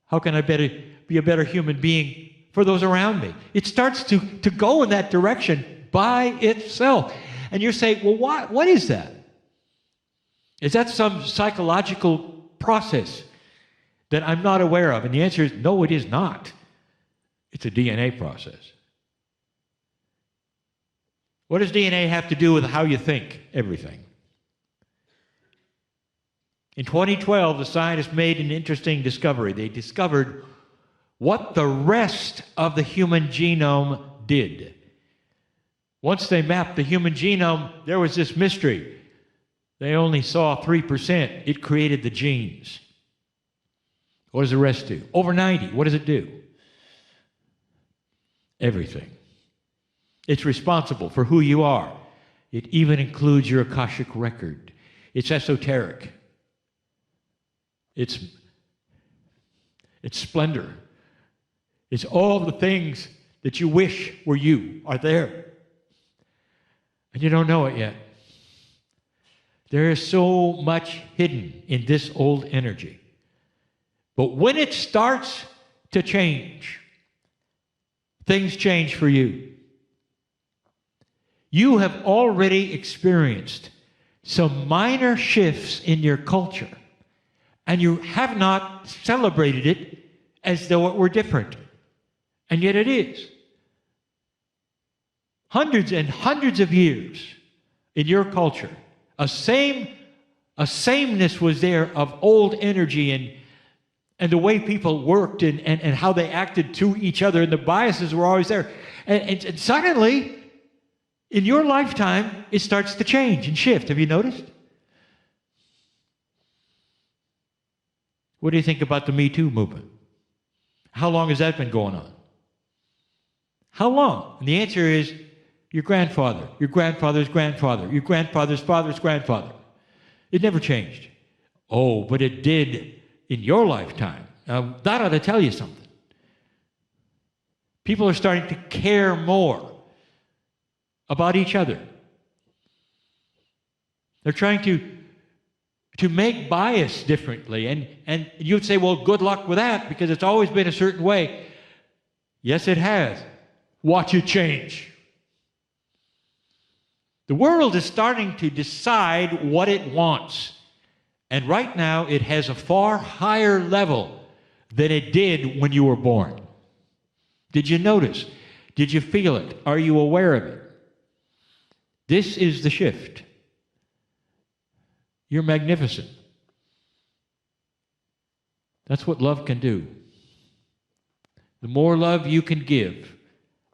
How can I be a better human being for those around me? It starts to go in that direction by itself. And you're saying, well, what is that? Is that some psychological process that I'm not aware of? And the answer is, no, it is not. It's a DNA process. What does DNA have to do with how you think? Everything. In 2012, the scientists made an interesting discovery. They discovered what the rest of the human genome did. Once they mapped the human genome, there was this mystery. They only saw 3%. It created the genes. What does the rest do? Over 90, what does it do? everything. It's responsible for who you are. It even includes your Akashic record. It's esoteric. It's splendor. It's all the things that you wish were you are there. And you don't know it yet. There is so much hidden in this old energy. But when it starts to change, things change for you. You have already experienced some minor shifts in your culture, and you have not celebrated it as though it were different. And yet it is. Hundreds and hundreds of years in your culture, a sameness was there of old energy and the way people worked and how they acted to each other, and the biases were always there. And suddenly, in your lifetime, it starts to change and shift. Have you noticed? What do you think about the Me Too movement? How long has that been going on? How long? And the answer is your grandfather, your grandfather's grandfather, your grandfather's father's grandfather. It never changed. Oh, but it did in your lifetime. Now, that ought to tell you something. People are starting to care more about each other. They're trying to make bias differently. And you'd say, well, good luck with that, because it's always been a certain way. Yes, it has. Watch it change. The world is starting to decide what it wants. And right now, it has a far higher level than it did when you were born. Did you notice? Did you feel it? Are you aware of it? This is the shift. You're magnificent. That's what love can do. The more love you can give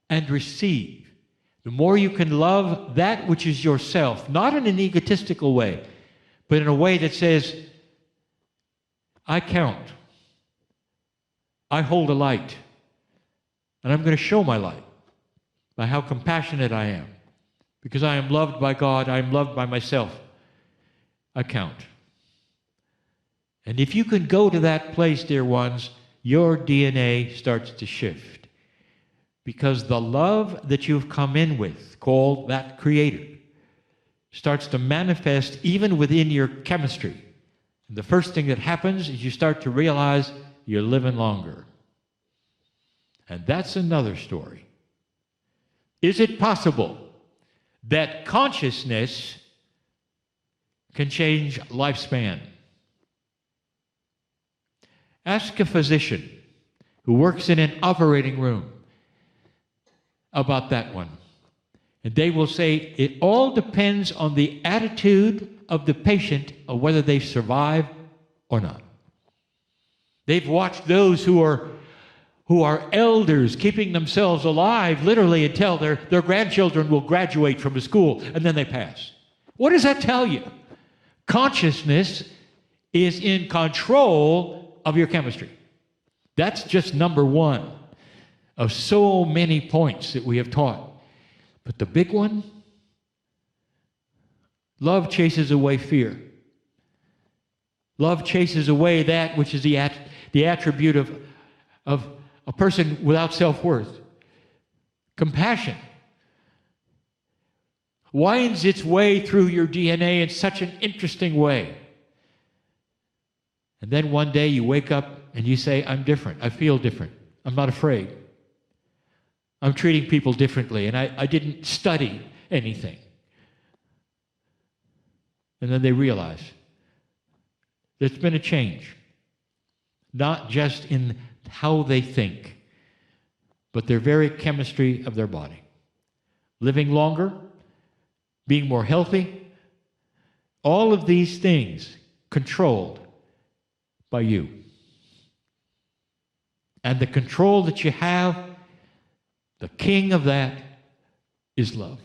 and receive, the more you can love that which is yourself, not in an egotistical way, but in a way that says, I count. I hold a light. And I'm going to show my light by how compassionate I am. Because I am loved by God, I am loved by myself. I count. And if you can go to that place, dear ones, your DNA starts to shift. Because the love that you've come in with, called that Creator, starts to manifest even within your chemistry. And the first thing that happens is you start to realize you're living longer. And that's another story. Is it possible that consciousness can change lifespan? Ask a physician who works in an operating room about that one. And they will say it all depends on the attitude of the patient of whether they survive or not. They've watched those who are elders keeping themselves alive literally until their grandchildren will graduate from a school and then they pass. What does that tell you? Consciousness is in control of your chemistry. That's just number one of so many points that we have taught. But the big one, love chases away fear. Love chases away that which is the attribute of a person without self-worth. Compassion winds its way through your DNA in such an interesting way. And then one day you wake up and you say, I'm different. I feel different. I'm not afraid. I'm treating people differently, and I didn't study anything. And then they realize there's been a change, not just in how they think, but their very chemistry of their body. Living longer, being more healthy, all of these things controlled by you. And the control that you have, the king of that is love.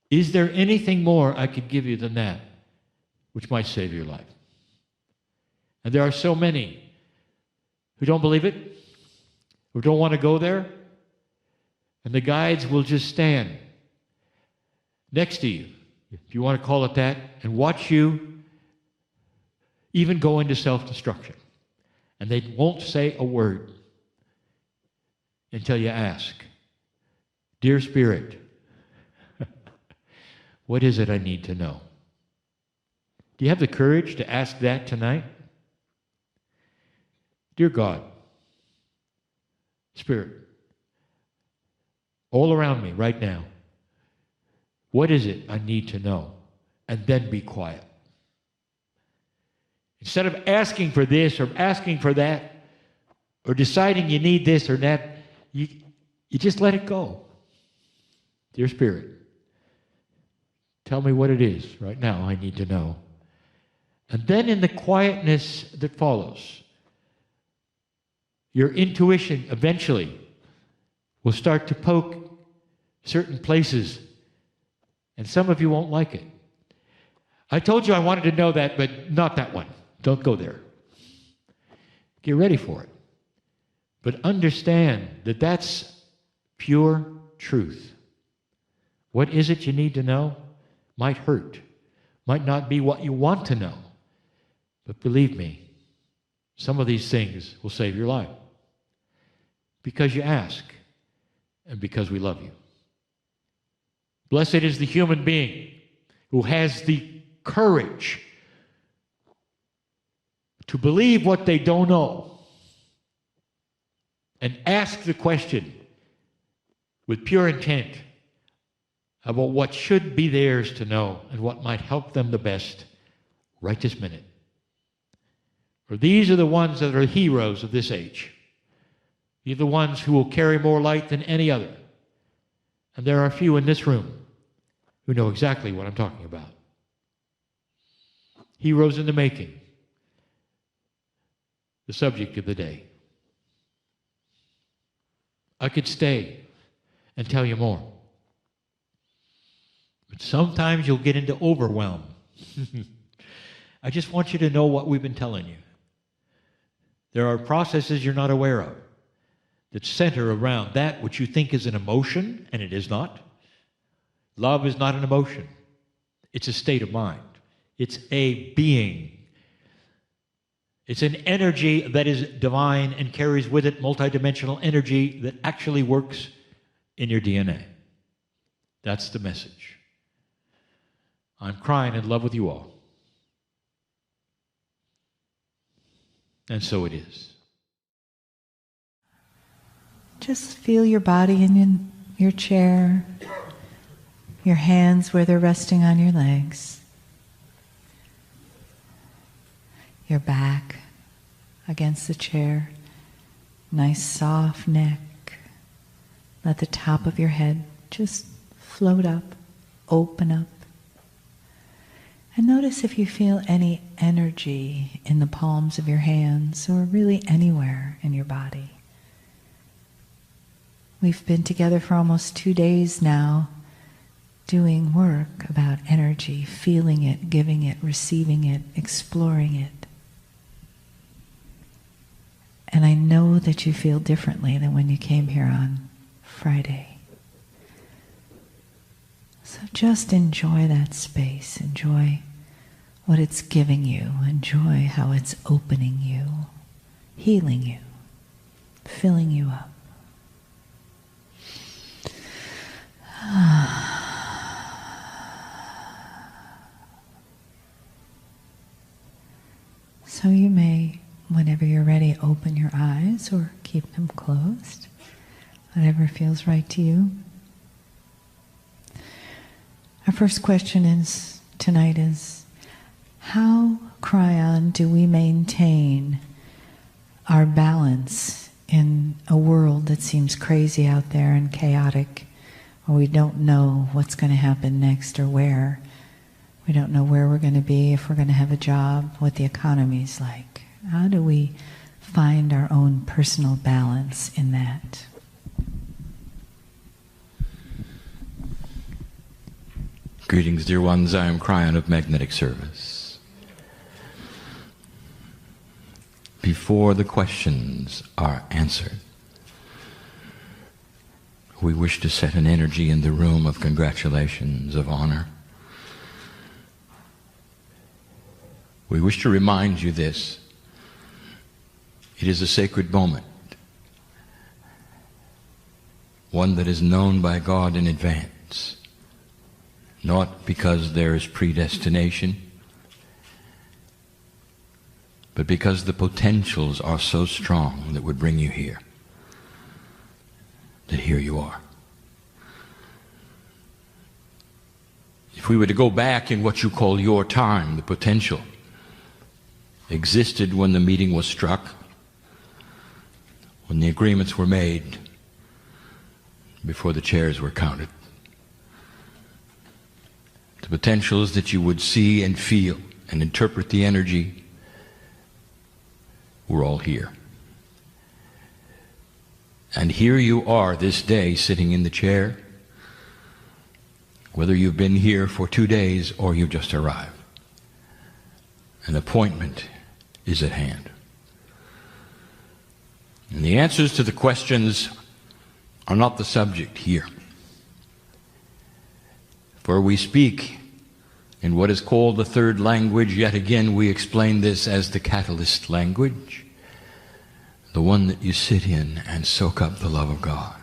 Is there anything more I could give you than that which might save your life? And there are so many who don't believe it. who don't want to go there, and the guides will just stand next to you, if you want to call it that, and watch you even go into self-destruction. And they won't say a word until you ask, "Dear Spirit, what is it I need to know?" Do you have the courage to ask that tonight? Dear God, Spirit, all around me right now, what is it I need to know? And then be quiet. Instead of asking for this or asking for that, or deciding you need this or that, you just let it go. Dear Spirit, tell me what it is right now I need to know. And then in the quietness that follows, your intuition eventually will start to poke certain places, and some of you won't like it. I told you I wanted to know that, but not that one. Don't go there. Get ready for it. But understand that that's pure truth. What is it you need to know? Might hurt. Might not be what you want to know. But believe me, some of these things will save your life. Because you ask, and because we love you. Blessed is the human being who has the courage to believe what they don't know and ask the question with pure intent about what should be theirs to know and what might help them the best right this minute. For these are the ones that are heroes of this age. These are the ones who will carry more light than any other. And there are a few in this room who know exactly what I'm talking about. Heroes in the making. The subject of the day. I could stay and tell you more. But sometimes you'll get into overwhelm. I just want you to know what we've been telling you. There are processes you're not aware of that center around that which you think is an emotion, and it is not. Love is not an emotion. It's a state of mind. It's a being. It's an energy that is divine and carries with it multidimensional energy that actually works in your DNA. That's the message. I'm crying in love with you all. And so it is. Just feel your body in your chair, your hands where they're resting on your legs, your back against the chair, nice soft neck. Let the top of your head just float up, open up. And notice if you feel any energy in the palms of your hands or really anywhere in your body. We've been together for almost 2 days now, doing work about energy, feeling it, giving it, receiving it, exploring it. And I know that you feel differently than when you came here on Friday. So just enjoy that space, enjoy what it's giving you, enjoy how it's opening you, healing you, filling you up. So you may, whenever you're ready, open your eyes or keep them closed, whatever feels right to you. Our first question tonight is, how, Kryon, do we maintain our balance in a world that seems crazy out there and chaotic, or we don't know what's going to happen next or where? We don't know where we're going to be, if we're going to have a job, what the economy's like. How do we find our own personal balance in that? Greetings, dear ones. I am Kryon of Magnetic Service. Before the questions are answered, we wish to set an energy in the room of congratulations, of honor. We wish to remind you this. It is a sacred moment, one that is known by God in advance, not because there is predestination, but because the potentials are so strong that would bring you here, that here you are. If we were to go back in what you call your time, the potential existed when the meeting was struck, when the agreements were made, before the chairs were counted. The potentials that you would see and feel and interpret the energy were all here. And here you are this day sitting in the chair, whether you've been here for 2 days or you've just arrived. An appointment is at hand. And the answers to the questions are not the subject here. For we speak in what is called the third language. Yet again, we explain this as the catalyst language, the one that you sit in and soak up the love of God.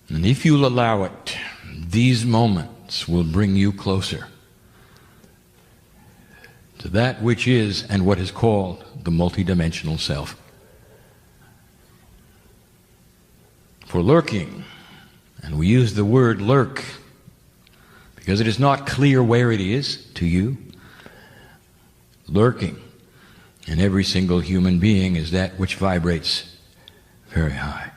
And if you'll allow it, these moments will bring you closer to that which is and what is called the multidimensional self. For lurking, and we use the word lurk because it is not clear where it is to you, lurking in every single human being is that which vibrates very high.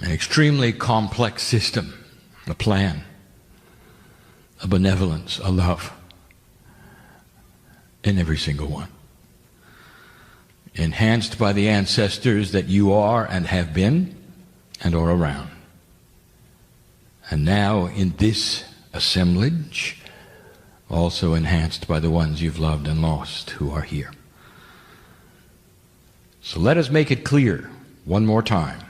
An extremely complex system, a plan, a benevolence, a love in every single one. Enhanced by the ancestors that you are and have been and are around. And now in this assemblage, also enhanced by the ones you've loved and lost who are here. So let us make it clear one more time.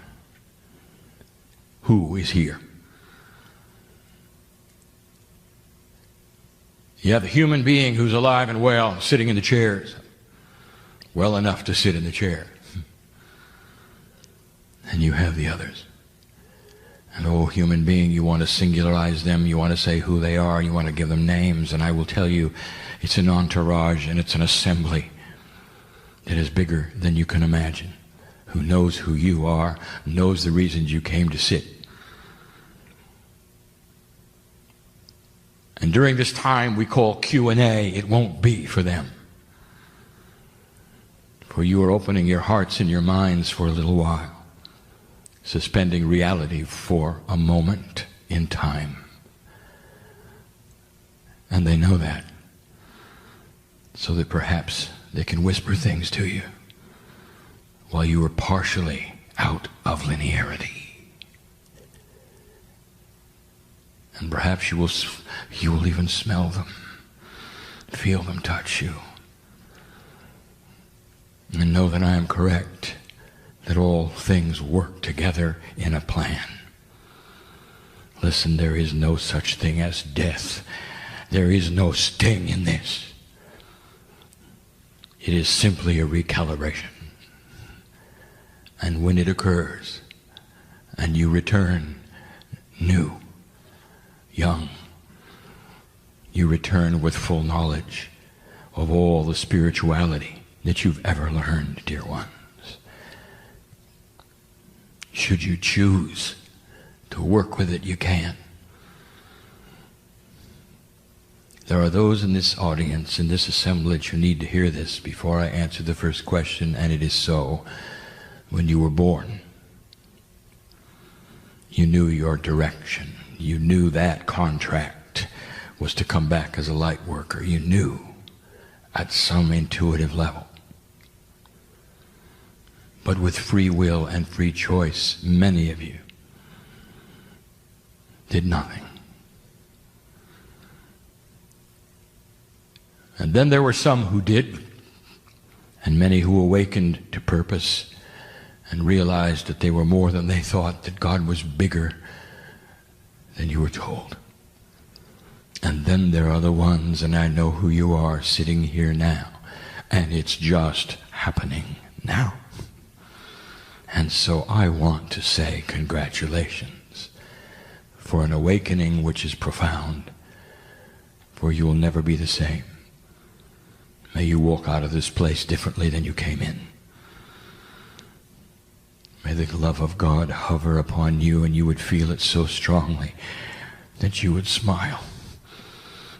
Who is here? You have a human being who's alive and well, sitting in the chairs, well enough to sit in the chair. And you have the others. And oh, human being, you want to singularize them, you want to say who they are, you want to give them names, and I will tell you, it's an entourage and it's an assembly that is bigger than you can imagine, who knows who you are, knows the reasons you came to sit. And during this time we call Q&A, it won't be for them. For you are opening your hearts and your minds for a little while, suspending reality for a moment in time. And they know that, so that perhaps they can whisper things to you while you are partially out of linearity. And perhaps you will even smell them, feel them touch you, and know that I am correct, that all things work together in a plan. Listen, there is no such thing as death. There is no sting in this. It is simply a recalibration. And when it occurs, and you return new, young, you return with full knowledge of all the spirituality that you've ever learned, dear ones. Should you choose to work with it, you can. There are those in this audience, in this assemblage, who need to hear this before I answer the first question, and it is so. When you were born, you knew your direction. You knew that contract was to come back as a light worker. You knew at some intuitive level. But with free will and free choice, many of you did nothing. And then there were some who did, and many who awakened to purpose, and realized that they were more than they thought, that God was bigger than you were told. And then there are the ones, and I know who you are, sitting here now, and it's just happening now. And so I want to say congratulations for an awakening which is profound, for you will never be the same. May you walk out of this place differently than you came in. May the love of God hover upon you, and you would feel it so strongly that you would smile,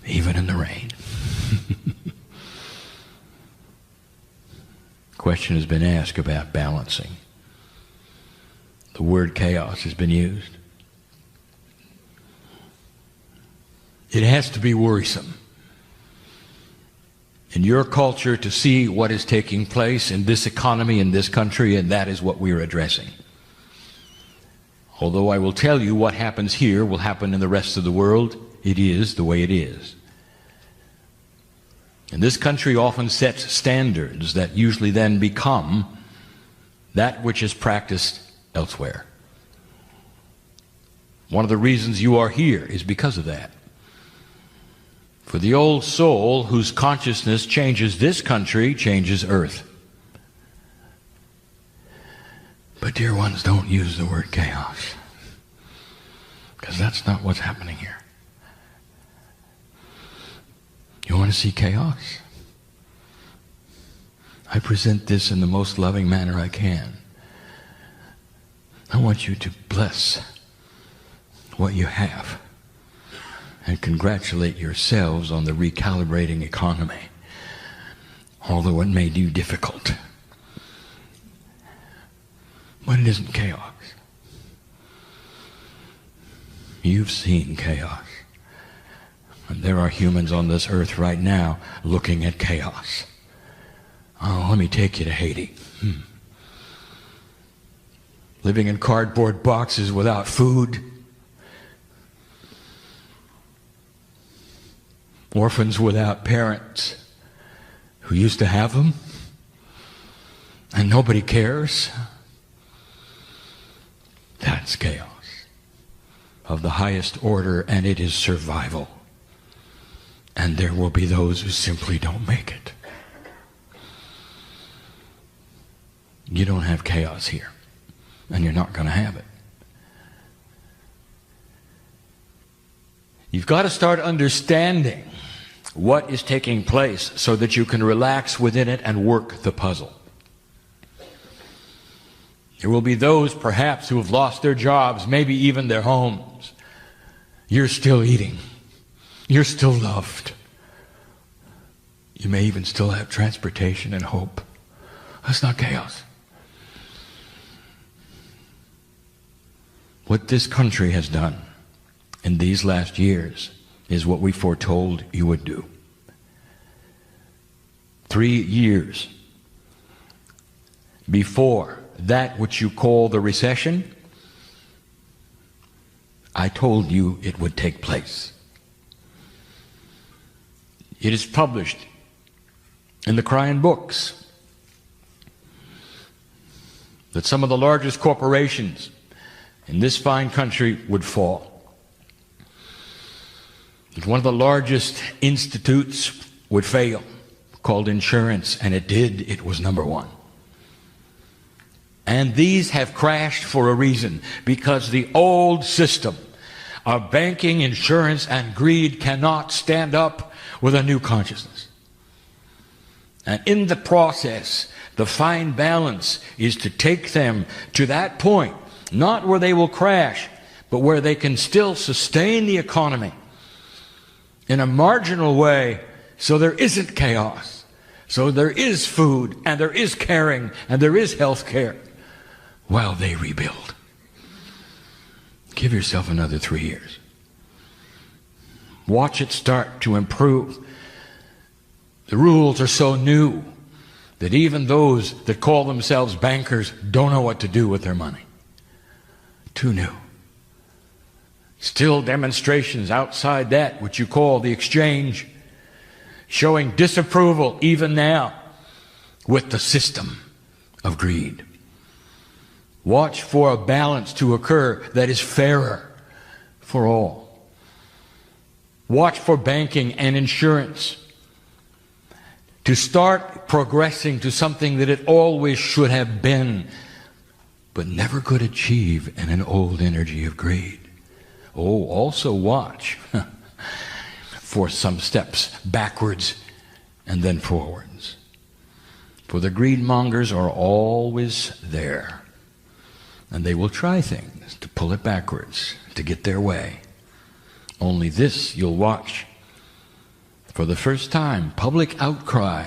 even in the rain. Question has been asked about balancing. The word chaos has been used. It has to be worrisome in your culture to see what is taking place in this economy, in this country, and that is what we're addressing. Although I will tell you what happens here will happen in the rest of the world, it is the way it is. And this country often sets standards that usually then become that which is practiced elsewhere. One of the reasons you are here is because of that. For the old soul whose consciousness changes this country, changes earth. But dear ones, don't use the word chaos, because that's not what's happening here. You want to see chaos? I present this in the most loving manner I can. I want you to bless what you have and congratulate yourselves on the recalibrating economy, although it may be difficult. But it isn't chaos. You've seen chaos. And there are humans on this earth right now looking at chaos. Oh, let me take you to Haiti. Living in cardboard boxes without food. Orphans without parents who used to have them. And nobody cares. That's chaos of the highest order, and it is survival. And there will be those who simply don't make it. You don't have chaos here, and you're not going to have it. You've got to start understanding what is taking place so that you can relax within it and work the puzzle. There will be those perhaps who have lost their jobs, maybe even their homes. You're still eating. You're still loved. You may even still have transportation and hope. That's not chaos. What this country has done in these last years is what we foretold you would do. 3 years before that which you call the recession, I told you it would take place. It is published in the Kryon books that some of the largest corporations in this fine country would fall. That one of the largest institutes would fail, called insurance, and it did. It was number one. And these have crashed for a reason, because the old system of banking, insurance, and greed cannot stand up with a new consciousness. And in the process, the fine balance is to take them to that point, not where they will crash, but where they can still sustain the economy in a marginal way, so there isn't chaos. So there is food, and there is caring, and there is health care, while they rebuild. Give yourself another 3 years. Watch it start to improve. The rules are so new that even those that call themselves bankers don't know what to do with their money. Too new. Still demonstrations outside that which you call the exchange, showing disapproval even now with the system of greed. Watch for a balance to occur that is fairer for all. Watch for banking and insurance to start progressing to something that it always should have been, but never could achieve in an old energy of greed. Oh, also watch for some steps backwards and then forwards. For the greed mongers are always there, and they will try things to pull it backwards, to get their way. Only this you'll watch. For the first time, public outcry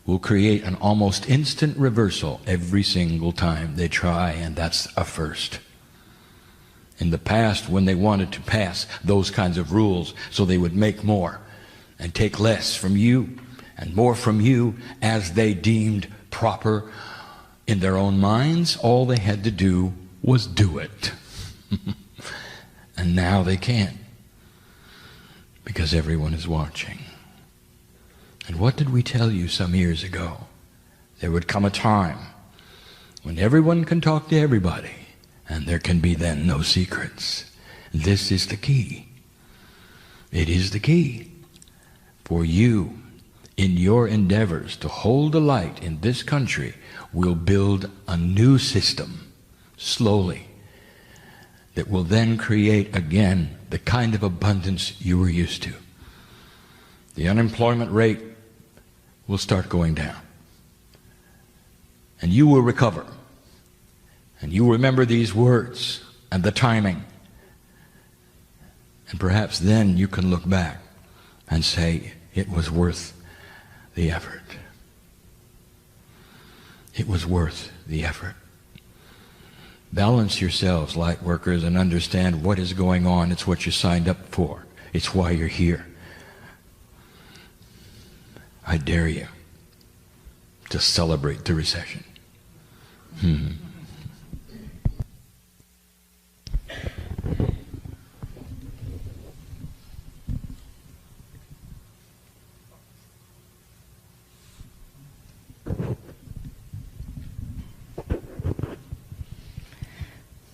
will create an almost instant reversal every single time they try, and that's a first. In the past, when they wanted to pass those kinds of rules so they would make more and take less from you and more from you as they deemed proper in their own minds, all they had to do was do it. And now they can't, because everyone is watching. And what did we tell you some years ago? There would come a time when everyone can talk to everybody, and there can be then no secrets. This is the key. It is the key for you in your endeavors to hold the light in this country. We'll build a new system slowly that will then create again the kind of abundance you were used to. The unemployment rate will start going down. And you will recover. And you remember these words and the timing. And perhaps then you can look back and say, it was worth the effort. It was worth the effort. Balance yourselves, light workers, and understand what is going on. It's what you signed up for. It's why you're here. I dare you to celebrate the recession.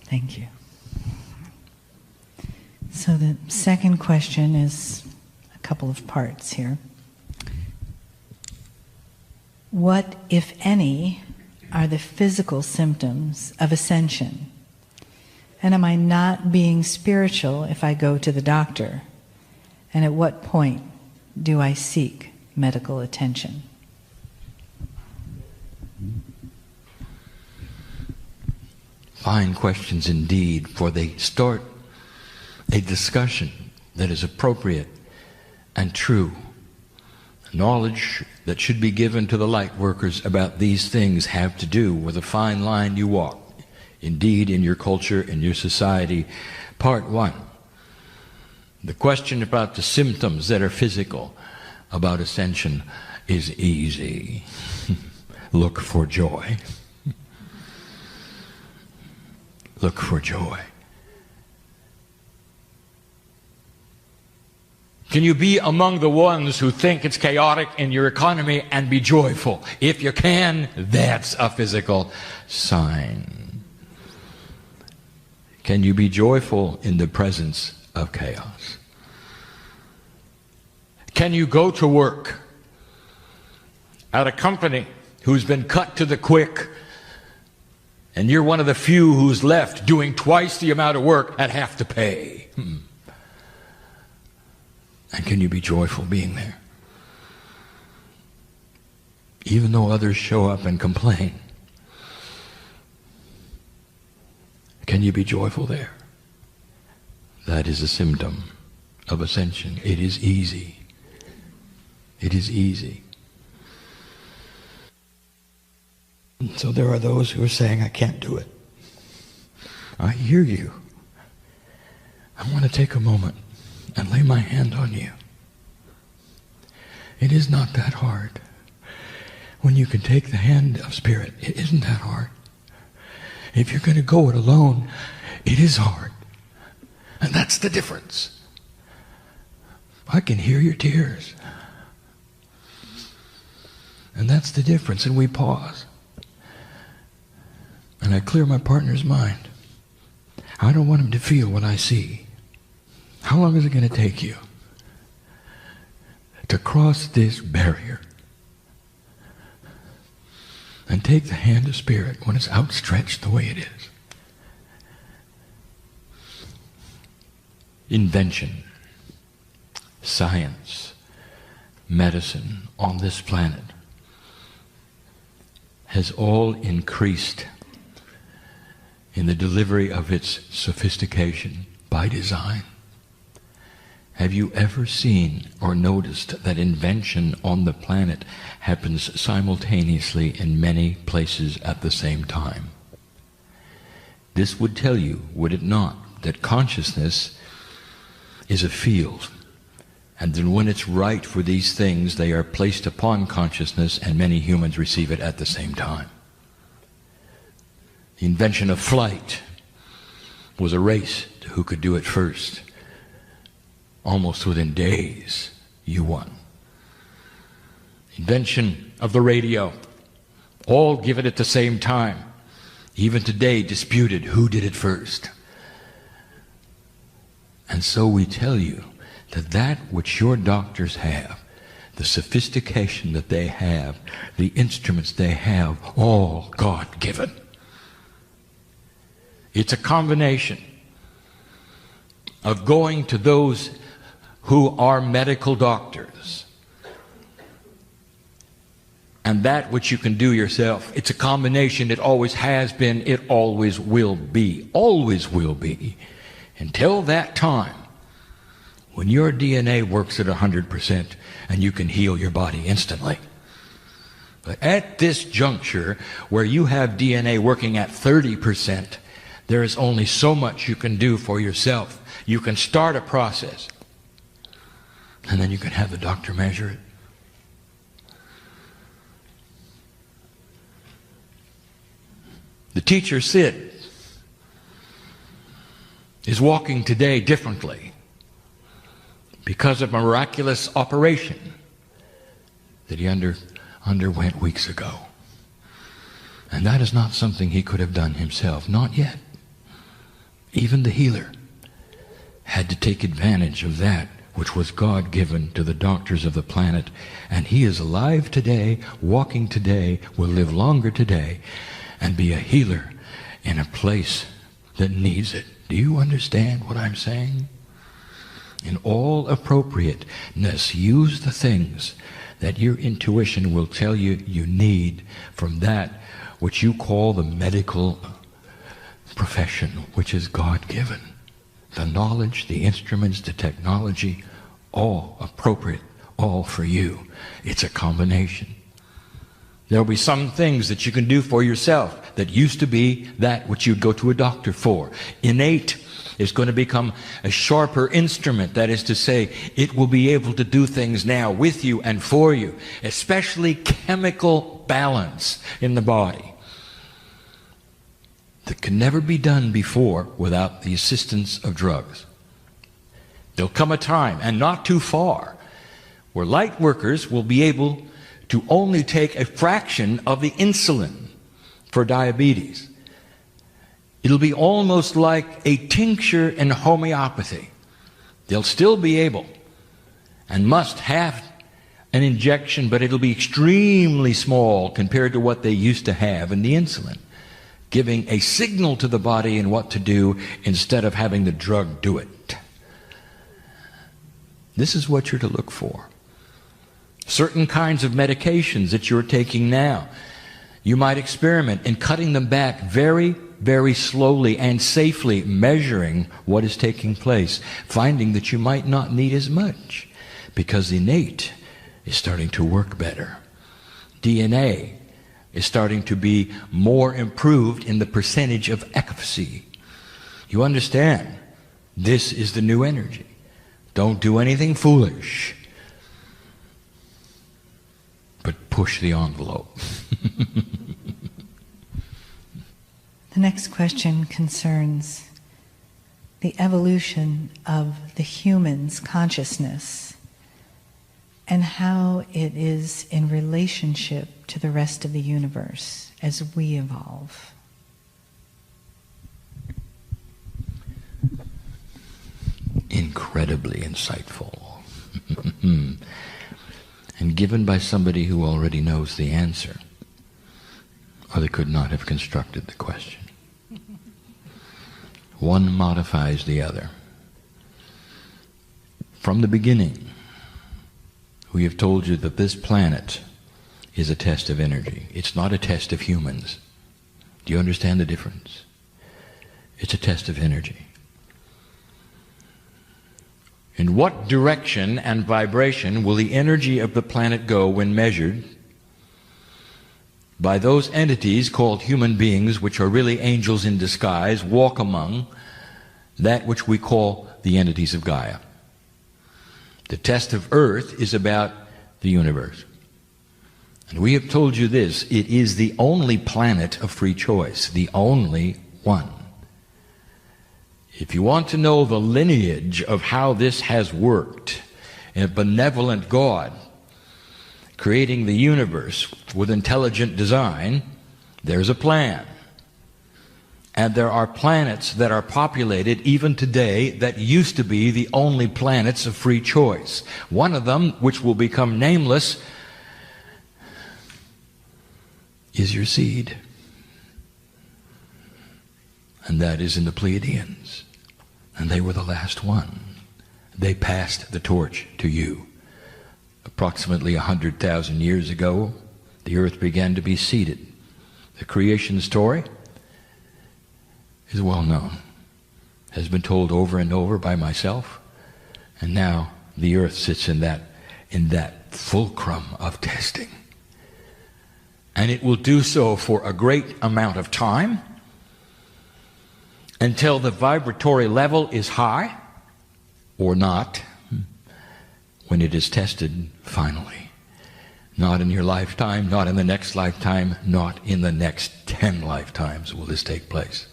Thank you. So the second question is a couple of parts here. What, if any, are the physical symptoms of ascension? And am I not being spiritual if I go to the doctor? And at what point do I seek medical attention? Fine questions indeed, for they start a discussion that is appropriate and true. Knowledge that should be given to the light workers about these things have to do with a fine line you walk, indeed, in your culture, in your society. Part one, the question about the symptoms that are physical about ascension is easy. Look for joy. Look for joy. Can you be among the ones who think it's chaotic in your economy and be joyful? If you can, that's a physical sign. Can you be joyful in the presence of chaos? Can you go to work at a company who's been cut to the quick, and you're one of the few who's left doing twice the amount of work at half the pay? And can you be joyful being there? Even though others show up and complain, can you be joyful there? That is a symptom of ascension. It is easy. It is easy. So there are those who are saying, I can't do it. I hear you. I want to take a moment and lay my hand on you. It is not that hard. When you can take the hand of Spirit, it isn't that hard. If you're going to go it alone, it is hard. And that's the difference. I can hear your tears. And that's the difference. And we pause. And and I clear my partner's mind. I don't want him to feel what I see. How long is it going to take you to cross this barrier and take the hand of Spirit when it's outstretched the way it is? Invention, science, medicine on this planet has all increased in the delivery of its sophistication by design. Have you ever seen or noticed that invention on the planet happens simultaneously in many places at the same time? This would tell you, would it not, that consciousness is a field, and then when it's right for these things, they are placed upon consciousness, and many humans receive it at the same time. The invention of flight was a race to who could do it first. Almost within days, you won. Invention of the radio, all given at the same time. Even today, disputed who did it first. And so we tell you that that which your doctors have, the sophistication that they have, the instruments they have, all God-given. It's a combination of going to those who are medical doctors and that which you can do yourself. It's a combination. It always has been. It always will be. Always will be. Until that time when your DNA works at 100% and you can heal your body instantly. But at this juncture where you have DNA working at 30%, there is only so much you can do for yourself. You can start a process, and then you can have the doctor measure it. The teacher, Sid, is walking today differently because of a miraculous operation that he underwent weeks ago. And that is not something he could have done himself, not yet. Even the healer had to take advantage of that which was God-given to the doctors of the planet. And he is alive today, walking today, will live longer today, and be a healer in a place that needs it. Do you understand what I'm saying? In all appropriateness, use the things that your intuition will tell you you need from that which you call the medical profession, which is God-given. The knowledge, the instruments, the technology, all appropriate, all for you. It's a combination. There'll be some things that you can do for yourself that used to be that which you'd go to a doctor for. Innate is going to become a sharper instrument. That is to say, it will be able to do things now with you and for you, especially chemical balance in the body that can never be done before without the assistance of drugs. There'll come a time, and not too far, where light workers will be able to only take a fraction of the insulin for diabetes. It'll be almost like a tincture in homeopathy. They'll still be able and must have an injection, but it'll be extremely small compared to what they used to have in the insulin, giving a signal to the body in what to do instead of having the drug do it. This is what you're to look for. Certain kinds of medications that you're taking now, you might experiment in cutting them back very, very slowly and safely, measuring what is taking place, finding that you might not need as much because the innate is starting to work better. DNA is starting to be more improved in the percentage of efficacy. You understand? This is the new energy. Don't do anything foolish, but push the envelope. The next question concerns the evolution of the human's consciousness and how it is in relationship to the rest of the universe as we evolve. incredibly insightful. And given by somebody who already knows the answer, or they could not have constructed the question. One modifies the other. From the beginning, we have told you that this planet is a test of energy. It's not a test of humans. Do you understand the difference? It's a test of energy. In what direction and vibration will the energy of the planet go when measured by those entities called human beings, which are really angels in disguise, walk among that which we call the entities of Gaia? The test of Earth is about the universe. And we have told you this, it is the only planet of free choice, the only one. If you want to know the lineage of how this has worked, a benevolent God creating the universe with intelligent design, there's a plan. And there are planets that are populated even today that used to be the only planets of free choice. One of them, which will become nameless, is your seed. And that is in the Pleiadians. And they were the last one. They passed the torch to you. Approximately 100,000 years ago, the earth began to be seeded. The creation story is well known, has been told over and over by myself, and now the earth sits in that fulcrum of testing. And it will do so for a great amount of time until the vibratory level is high or not, when it is tested finally. Not in your lifetime, not in the next lifetime, not in the next 10 lifetimes will this take place.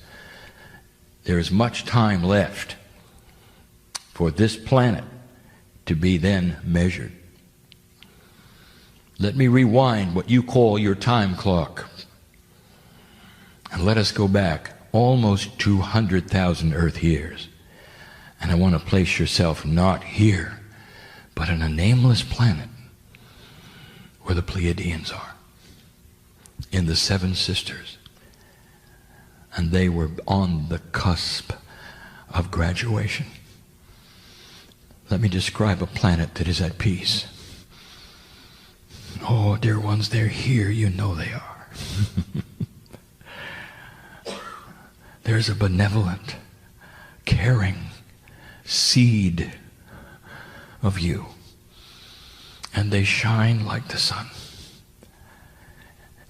There is much time left for this planet to be then measured. Let me rewind what you call your time clock. And let us go back almost 200,000 Earth years. And I want to place yourself not here, but on a nameless planet where the Pleiadians are, in the Seven Sisters. And they were on the cusp of graduation. Let me describe a planet that is at peace. Oh, dear ones, they're here. You know they are. There's a benevolent, caring seed of you. And they shine like the sun.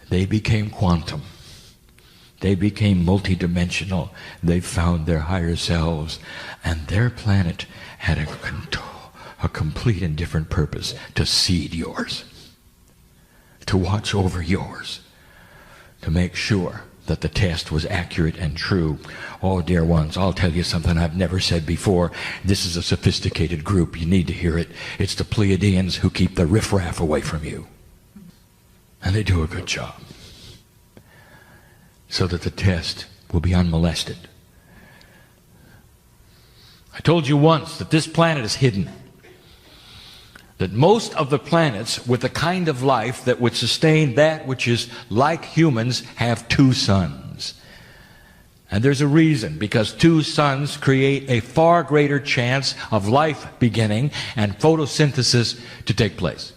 They became quantum. They became multidimensional. They found their higher selves. And their planet had a complete and different purpose: to seed yours, to watch over yours, to make sure that the test was accurate and true. Oh, dear ones, I'll tell you something I've never said before. This is a sophisticated group. You need to hear it. It's the Pleiadians who keep the riffraff away from you. And they do a good job, so that the test will be unmolested. I told you once that this planet is hidden. That most of the planets with the kind of life that would sustain that which is like humans have two suns. And there's a reason, because two suns create a far greater chance of life beginning and photosynthesis to take place.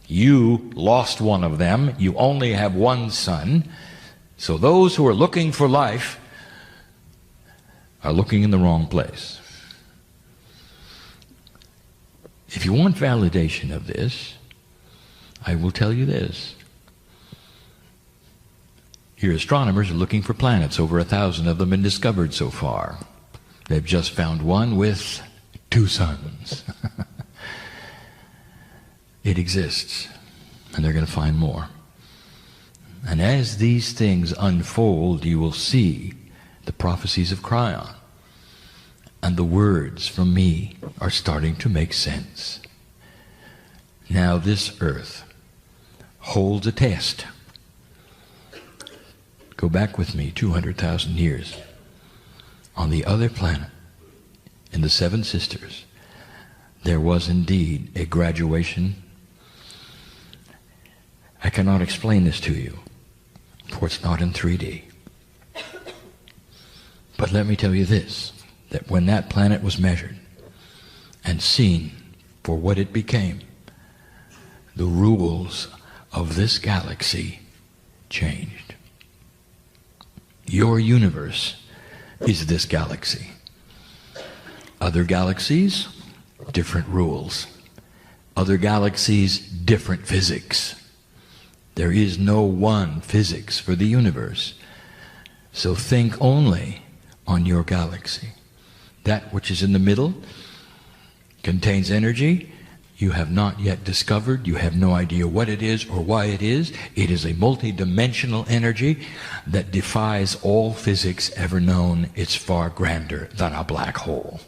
You lost one of them. You only have one sun. So those who are looking for life are looking in the wrong place. If you want validation of this, I will tell you this. Your astronomers are looking for planets. Over 1,000 of them have been discovered so far. They've just found one with two suns. It exists, and they're going to find more. And as these things unfold, you will see the prophecies of Kryon. And the words from me are starting to make sense. Now this earth holds a test. Go back with me 200,000 years. On the other planet, in the Seven Sisters, there was indeed a graduation. I cannot explain this to you, for it's not in 3D. But let me tell you this, that when that planet was measured and seen for what it became, the rules of this galaxy changed. Your universe is this galaxy. Other galaxies, different rules. Other galaxies, different physics. There is no one physics for the universe. So think only on your galaxy. That which is in the middle contains energy you have not yet discovered. You have no idea what it is or why it is. It is a multi-dimensional energy that defies all physics ever known. It's far grander than a black hole.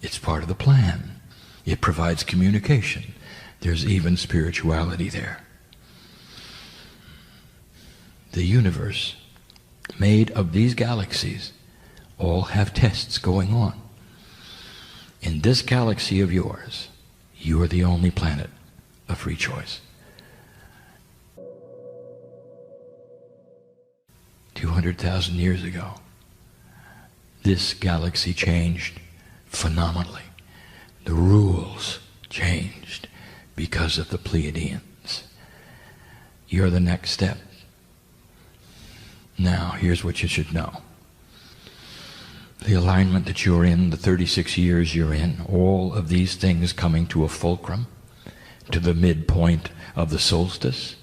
It's part of the plan. It provides communication. There's even spirituality there. The universe, made of these galaxies, all have tests going on. In this galaxy of yours, you are the only planet of free choice. 200,000 years ago, this galaxy changed phenomenally. The rules changed because of the Pleiadians. You're the next step. Now, here's what you should know. The alignment that you're in, the 36 years you're in, all of these things coming to a fulcrum, to the midpoint of the solstice,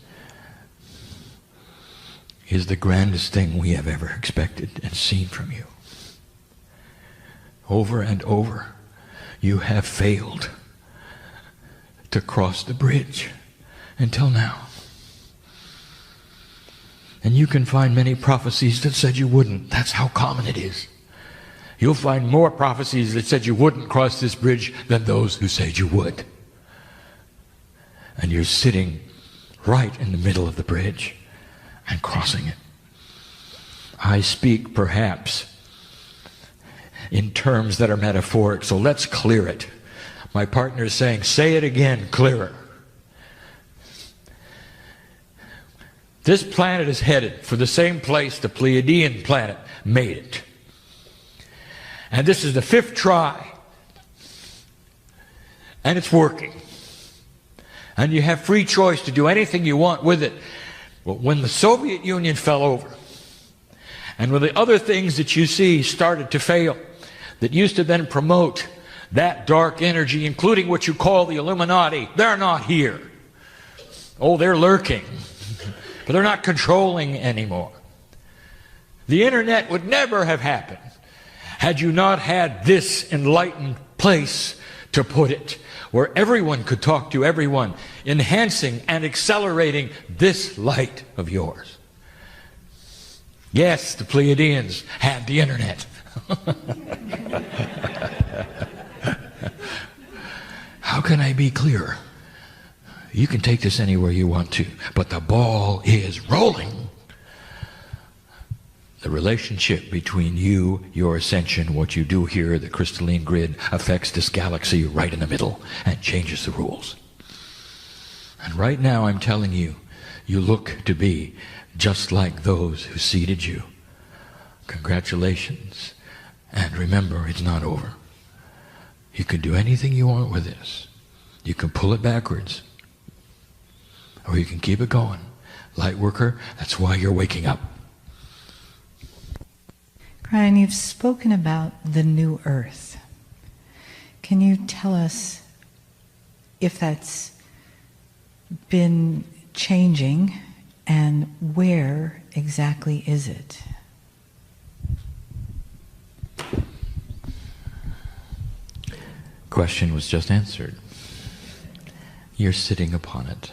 is the grandest thing we have ever expected and seen from you. Over and over, you have failed to cross the bridge until now. And you can find many prophecies that said you wouldn't. That's how common it is. You'll find more prophecies that said you wouldn't cross this bridge than those who said you would. And you're sitting right in the middle of the bridge and crossing it. I speak perhaps in terms that are metaphoric, so let's clear it. My partner is saying, say it again, clearer. This planet is headed for the same place the Pleiadian planet made it. And this is the 5th try. And it's working. And you have free choice to do anything you want with it. But when the Soviet Union fell over, and when the other things that you see started to fail, that used to then promote that dark energy, including what you call the Illuminati, they're not here. Oh, they're lurking. But they're not controlling anymore. The internet would never have happened had you not had this enlightened place to put it, where everyone could talk to everyone, enhancing and accelerating this light of yours. Yes, the Pleiadians had the internet. How can I be clearer? You can take this anywhere you want to, but the ball is rolling. The relationship between you, your ascension, what you do here, the crystalline grid, affects this galaxy right in the middle and changes the rules. And right now I'm telling you, you look to be just like those who seeded you. Congratulations. And remember, it's not over. You can do anything you want with this. You can pull it backwards, or you can keep it going. Lightworker, that's why you're waking up. Kryon, you've spoken about the new earth. Can you tell us if that's been changing and where exactly is it? Question was just answered. You're sitting upon it.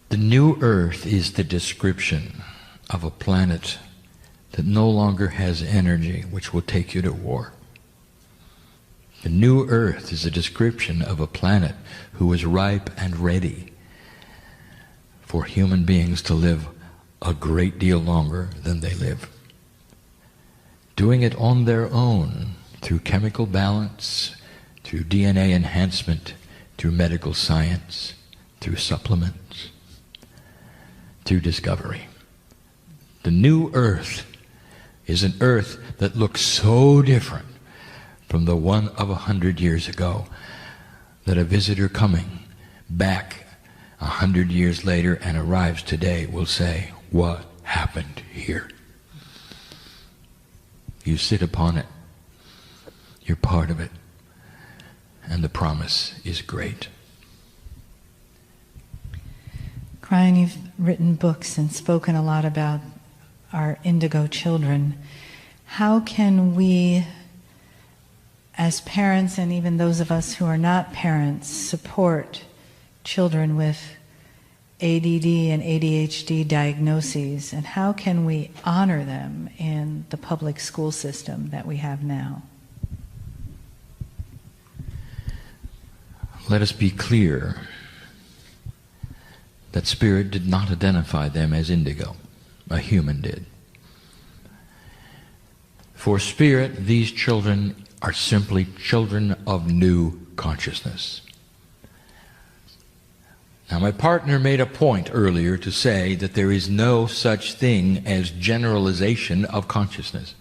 The new earth is the description of a planet that no longer has energy which will take you to war. The new earth is a description of a planet who is ripe and ready for human beings to live a great deal longer than they live. Doing it on their own through chemical balance, through DNA enhancement, through medical science, through supplements, through discovery. The new earth is an earth that looks so different from the one of 100 years ago that a visitor coming back 100 years later and arrives today will say, "What happened here?" You sit upon it. You're part of it. And the promise is great. Kryon, you've written books and spoken a lot about our Indigo Children. How can we, as parents and even those of us who are not parents, support children with ADD and ADHD diagnoses, and how can we honor them in the public school system that we have now? Let us be clear that Spirit did not identify them as indigo. A human did. For Spirit, these children are simply children of new consciousness. Now, my partner made a point earlier to say that there is no such thing as generalization of consciousness.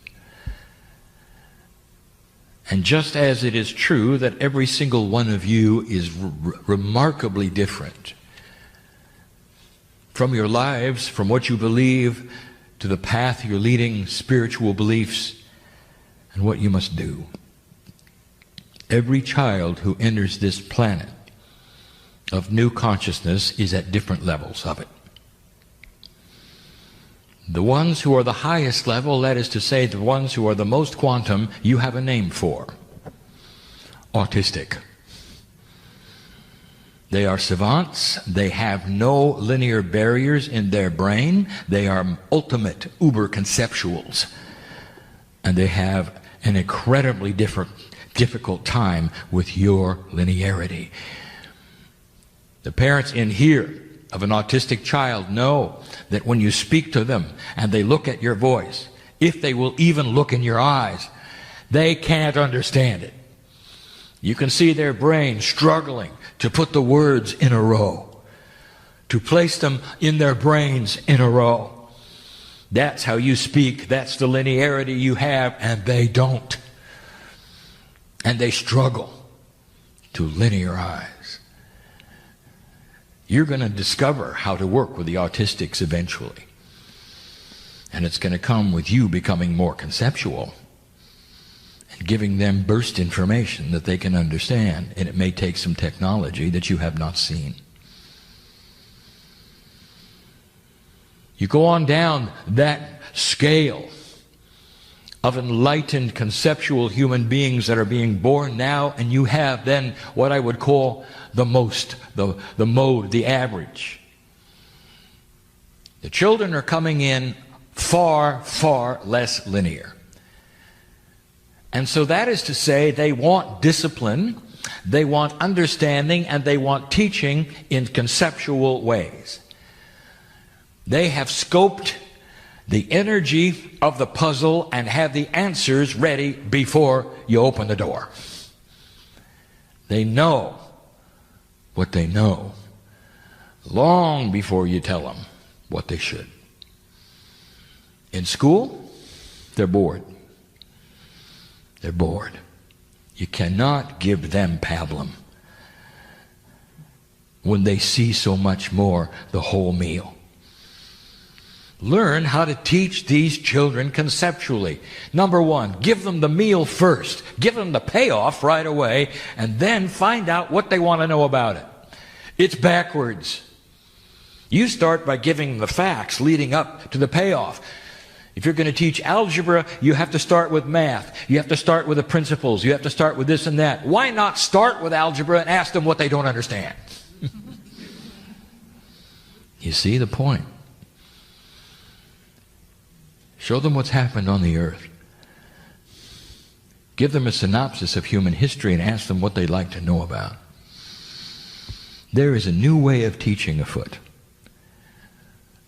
And just as it is true that every single one of you is remarkably different from your lives, from what you believe, to the path you're leading, spiritual beliefs, and what you must do. Every child who enters this planet of new consciousness is at different levels of it. The ones who are the highest level, that is to say, the ones who are the most quantum, you have a name for. Autistic. They are savants. They have no linear barriers in their brain. They are ultimate uber conceptuals. And they have an incredibly difficult time with your linearity. The parents in here of an autistic child know that when you speak to them and they look at your voice, if they will even look in your eyes, they can't understand it. You can see their brain struggling to put the words in a row, to place them in their brains in a row. That's how you speak. That's the linearity you have, and they don't. And they struggle to linearize. You're going to discover how to work with the autistics eventually. And it's going to come with you becoming more conceptual and giving them burst information that they can understand. And it may take some technology that you have not seen. You go on down that scale of enlightened conceptual human beings that are being born now, and you have then what I would call the mode, the average. The children are coming in far, far less linear. And so that is to say, they want discipline, they want understanding, and they want teaching in conceptual ways. They have scoped the energy of the puzzle and have the answers ready before you open the door. They know what they know long before you tell them what they should. In school, they're bored. They're bored. You cannot give them pablum when they see so much more the whole meal. Learn how to teach these children conceptually. Number one, give them the meal first. Give them the payoff right away, and then find out what they want to know about it. It's backwards. You start by giving them the facts leading up to the payoff. If you're going to teach algebra, you have to start with math. You have to start with the principles. You have to start with this and that. Why not start with algebra and ask them what they don't understand? You see the point? Show them what's happened on the earth. Give them a synopsis of human history and ask them what they'd like to know about. There is a new way of teaching afoot.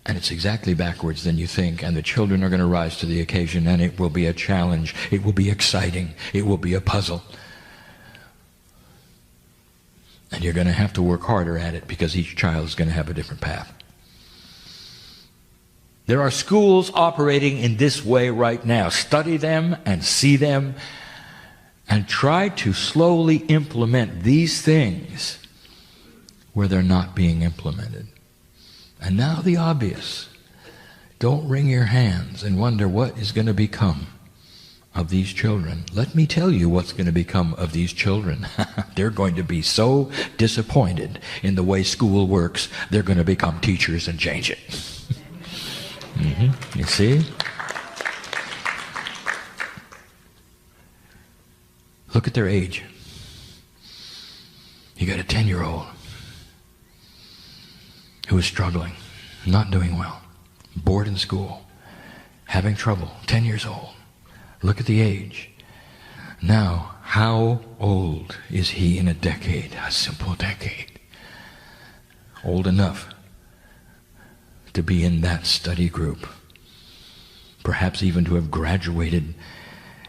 And it's exactly backwards than you think, and the children are going to rise to the occasion, and it will be a challenge. It will be exciting. It will be a puzzle. And you're going to have to work harder at it because each child is going to have a different path. There are schools operating in this way right now. Study them and see them and try to slowly implement these things where they're not being implemented. And now the obvious. Don't wring your hands and wonder what is going to become of these children. Let me tell you what's going to become of these children. They're going to be so disappointed in the way school works, they're going to become teachers and change it. You see? Look at their age. You got a 10-year-old who is struggling, not doing well, bored in school, having trouble, 10 years old. Look at the age. Now, how old is he in a decade? A simple decade. Old enough to be in that study group. Perhaps even to have graduated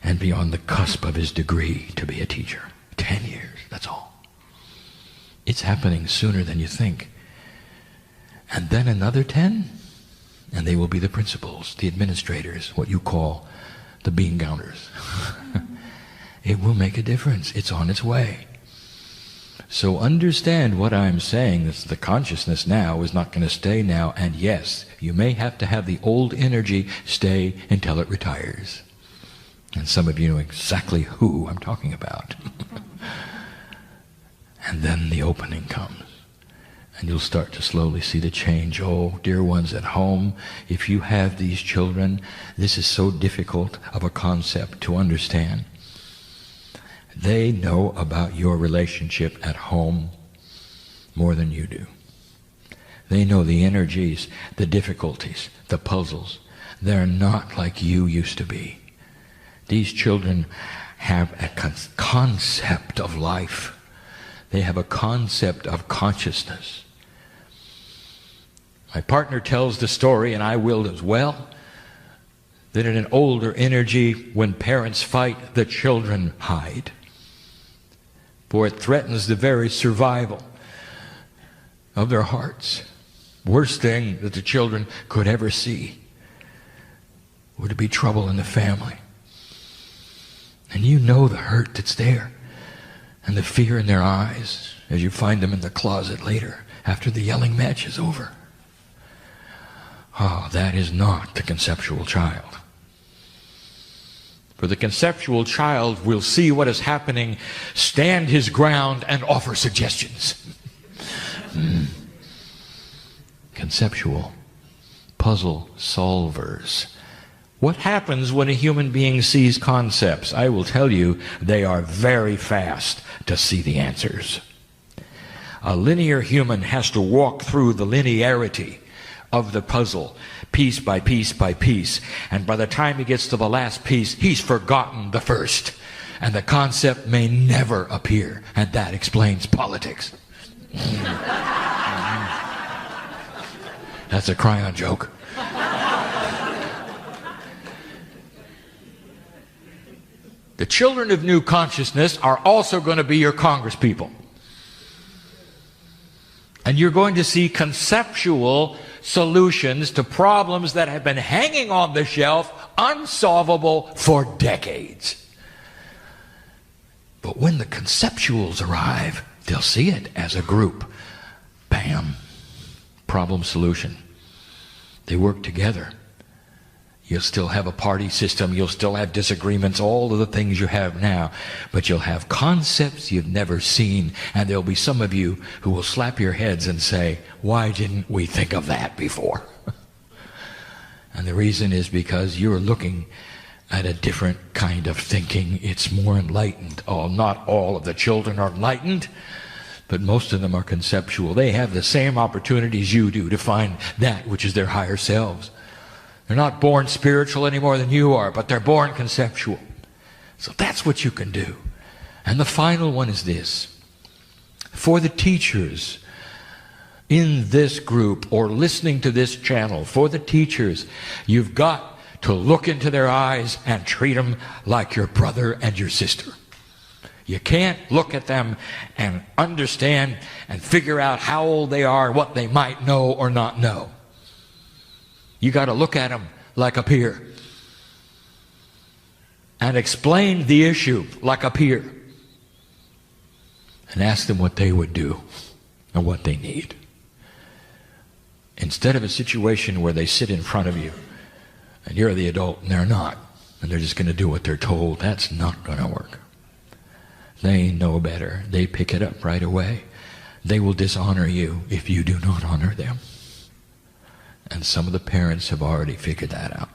and be on the cusp of his degree to be a teacher. 10 years, that's all. It's happening sooner than you think. And then another 10, and they will be the principals, the administrators, what you call the bean counters. It will make a difference. It's on its way. So understand what I'm saying. That the consciousness now is not going to stay now. And yes, you may have to have the old energy stay until it retires. And some of you know exactly who I'm talking about. And then the opening comes. And you'll start to slowly see the change. Oh, dear ones at home, if you have these children, this is so difficult of a concept to understand. They know about your relationship at home more than you do. They know the energies, the difficulties, the puzzles. They're not like you used to be. These children have a concept of life. They have a concept of consciousness. My partner tells the story, and I will as well, that in an older energy, when parents fight, the children hide. For it threatens the very survival of their hearts. Worst thing that the children could ever see would be trouble in the family. And you know the hurt that's there and the fear in their eyes as you find them in the closet later after the yelling match is over. Oh, that is not the conceptual child. For the conceptual child will see what is happening, stand his ground, and offer suggestions. Conceptual puzzle solvers. What happens when a human being sees concepts? I will tell you, they are very fast to see the answers. A linear human has to walk through the linearity of the puzzle, piece by piece by piece. And by the time he gets to the last piece, he's forgotten the first. And the concept may never appear. And that explains politics. That's a Kryon joke. The children of new consciousness are also going to be your congresspeople. And you're going to see conceptual solutions to problems that have been hanging on the shelf, unsolvable for decades. But when the conceptuals arrive, they'll see it as a group. Bam. Problem solution. They work together. You'll still have a party system, you'll still have disagreements, all of the things you have now, but you'll have concepts you've never seen, and there'll be some of you who will slap your heads and say, why didn't we think of that before? And the reason is because you're looking at a different kind of thinking. It's more enlightened. Oh, not all of the children are enlightened, but most of them are conceptual. They have the same opportunities you do to find that which is their higher selves. They're not born spiritual any more than you are, but they're born conceptual. So that's what you can do. And the final one is this. For the teachers, in this group or listening to this channel, for the teachers, you've got to look into their eyes and treat them like your brother and your sister. You can't look at them and understand and figure out how old they are, what they might know or not know. You got to look at them like a peer and explain the issue like a peer and ask them what they would do and what they need. Instead of a situation where they sit in front of you and you're the adult and they're not, and they're just going to do what they're told. That's not going to work. They know better. They pick it up right away. They will dishonor you if you do not honor them. And some of the parents have already figured that out.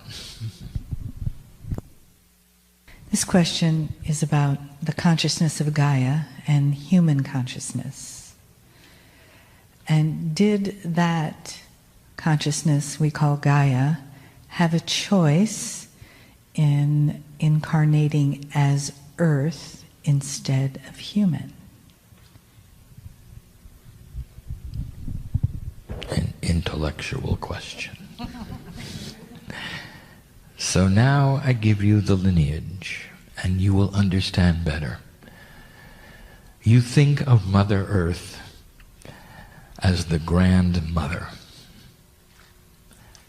This question is about the consciousness of Gaia and human consciousness. And did that consciousness we call Gaia have a choice in incarnating as Earth instead of human? An intellectual question. So now I give you the lineage, and you will understand better. You think of Mother Earth as the grandmother.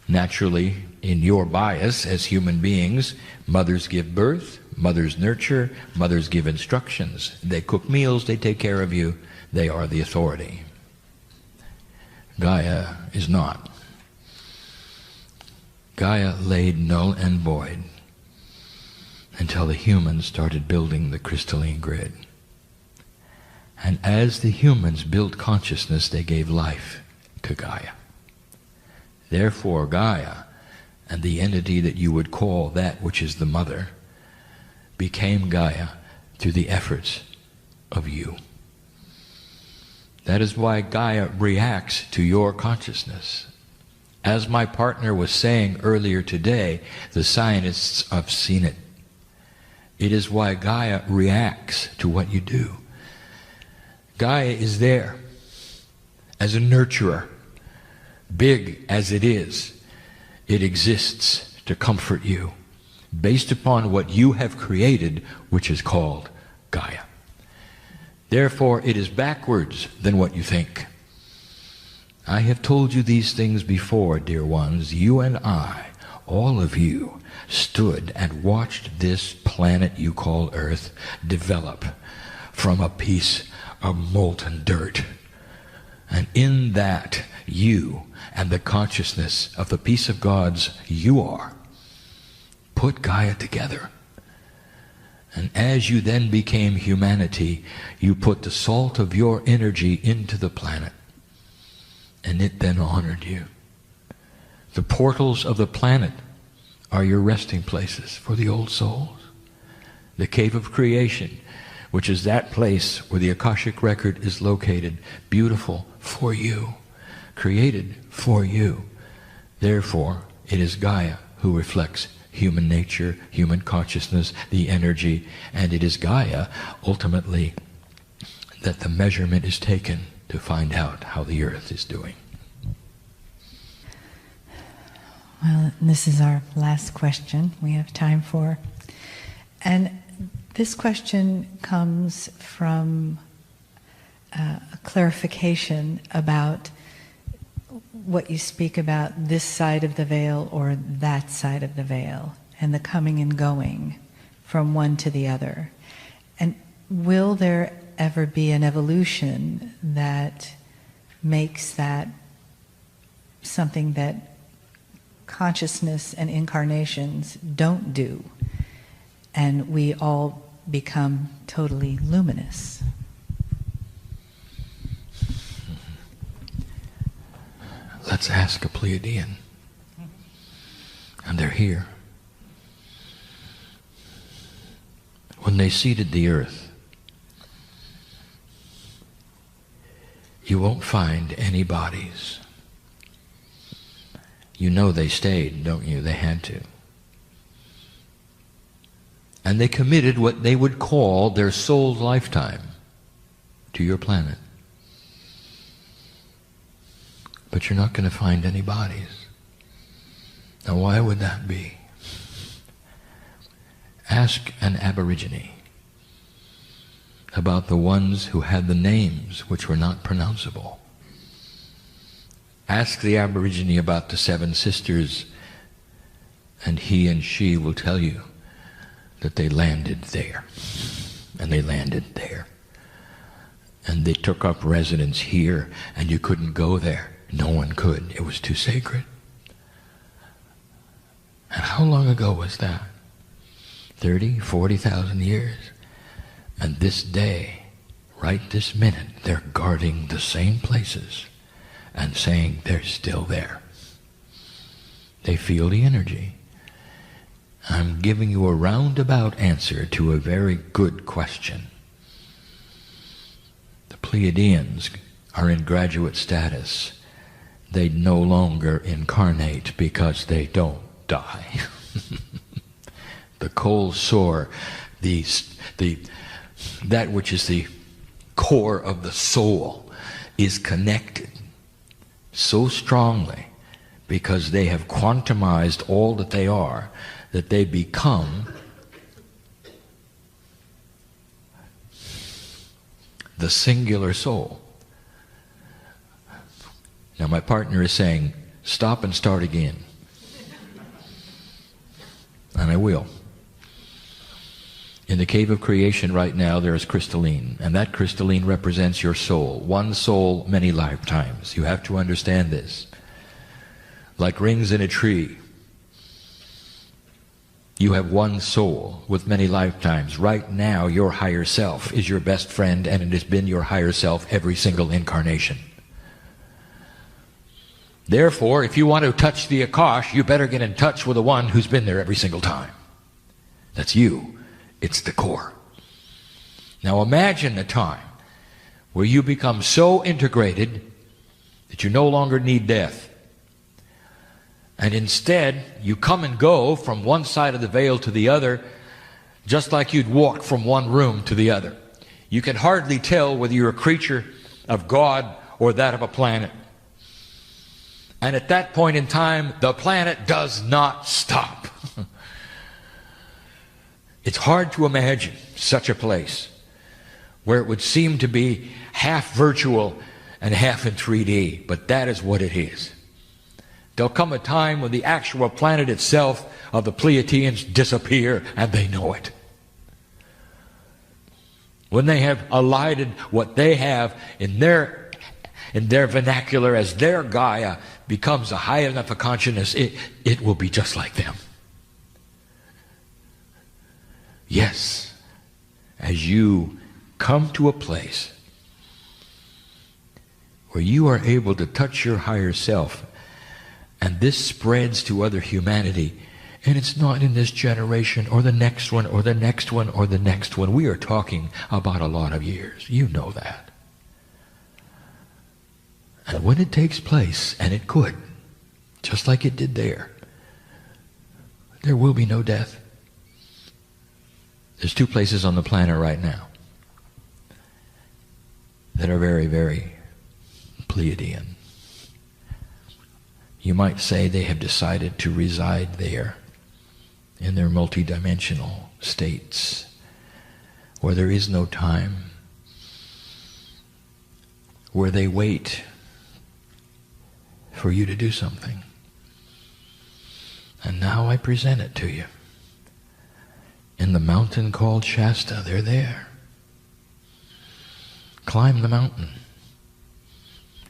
Naturally, in your bias as human beings, mothers give birth, mothers nurture, mothers give instructions. They cook meals, they take care of you, they are the authority. Gaia is not. Gaia laid null and void until the humans started building the crystalline grid. And as the humans built consciousness, they gave life to Gaia. Therefore, Gaia, and the entity that you would call that which is the mother, became Gaia through the efforts of you. That is why Gaia reacts to your consciousness. As my partner was saying earlier today, the scientists have seen it. It is why Gaia reacts to what you do. Gaia is there as a nurturer. Big as it is, it exists to comfort you based upon what you have created, which is called Gaia. Therefore, it is backwards than what you think. I have told you these things before, dear ones. You and I, all of you, stood and watched this planet you call Earth develop from a piece of molten dirt. And in that, you and the consciousness of the piece of God's you are, put Gaia together. And as you then became humanity, you put the salt of your energy into the planet. And it then honored you. The portals of the planet are your resting places for the old souls. The cave of creation, which is that place where the Akashic record is located, beautiful for you, created for you. Therefore, it is Gaia who reflects human nature, human consciousness, the energy, and it is Gaia, ultimately, that the measurement is taken to find out how the earth is doing. Well, this is our last question we have time for. And this question comes from a clarification about what you speak about, this side of the veil or that side of the veil, and the coming and going from one to the other. And will there ever be an evolution that makes that something that consciousness and incarnations don't do, and we all become totally luminous? Let's ask a Pleiadian. And they're here. When they seeded the earth, you won't find any bodies. You know they stayed, don't you? They had to. And they committed what they would call their soul lifetime to your planet. but you're not going to find any bodies. Now, why would that be? Ask an Aborigine about the ones who had the names which were not pronounceable. Ask the Aborigine about the 7 sisters, and he and she will tell you that they landed there, and they landed there, and they took up residence here, and you couldn't go there. No one could. It was too sacred. And how long ago was that? 30, 40,000 years. And this day, right this minute, they're guarding the same places and saying they're still there. They feel the energy. I'm giving you a roundabout answer to a very good question. The Pleiadians are in graduate status. They no longer incarnate because they don't die. The cold sore, that which is the core of the soul, is connected so strongly because they have quantumized all that they are, that they become the singular soul. Now my partner is saying, stop and start again. And I will. In the cave of creation right now there is crystalline, and that crystalline represents your soul. One soul, many lifetimes. You have to understand this. Like rings in a tree, you have one soul with many lifetimes. Right now your higher self is your best friend, and it has been your higher self every single incarnation. Therefore, if you want to touch the Akash, you better get in touch with the one who's been there every single time. That's you. It's the core. Now imagine a time where you become so integrated that you no longer need death. And instead, you come and go from one side of the veil to the other, just like you'd walk from one room to the other. You can hardly tell whether you're a creature of God or that of a planet. And at that point in time, the planet does not stop. It's hard to imagine such a place where it would seem to be half virtual and half in 3D, but that is what it is. There'll come a time when the actual planet itself of the Pleiadians disappear, and they know it. When they have elided what they have in their vernacular as their Gaia becomes a high enough a consciousness, it will be just like them. Yes, as you come to a place where you are able to touch your higher self, and this spreads to other humanity, and it's not in this generation or the next one or the next one or the next one. We are talking about a lot of years. You know that. And when it takes place, and it could, just like it did there will be no death. There's 2 places on the planet right now that are very, very Pleiadian. You might say they have decided to reside there in their multidimensional states where there is no time, where they wait for you to do something. And now I present it to you. In the mountain called Shasta, they're there. Climb the mountain.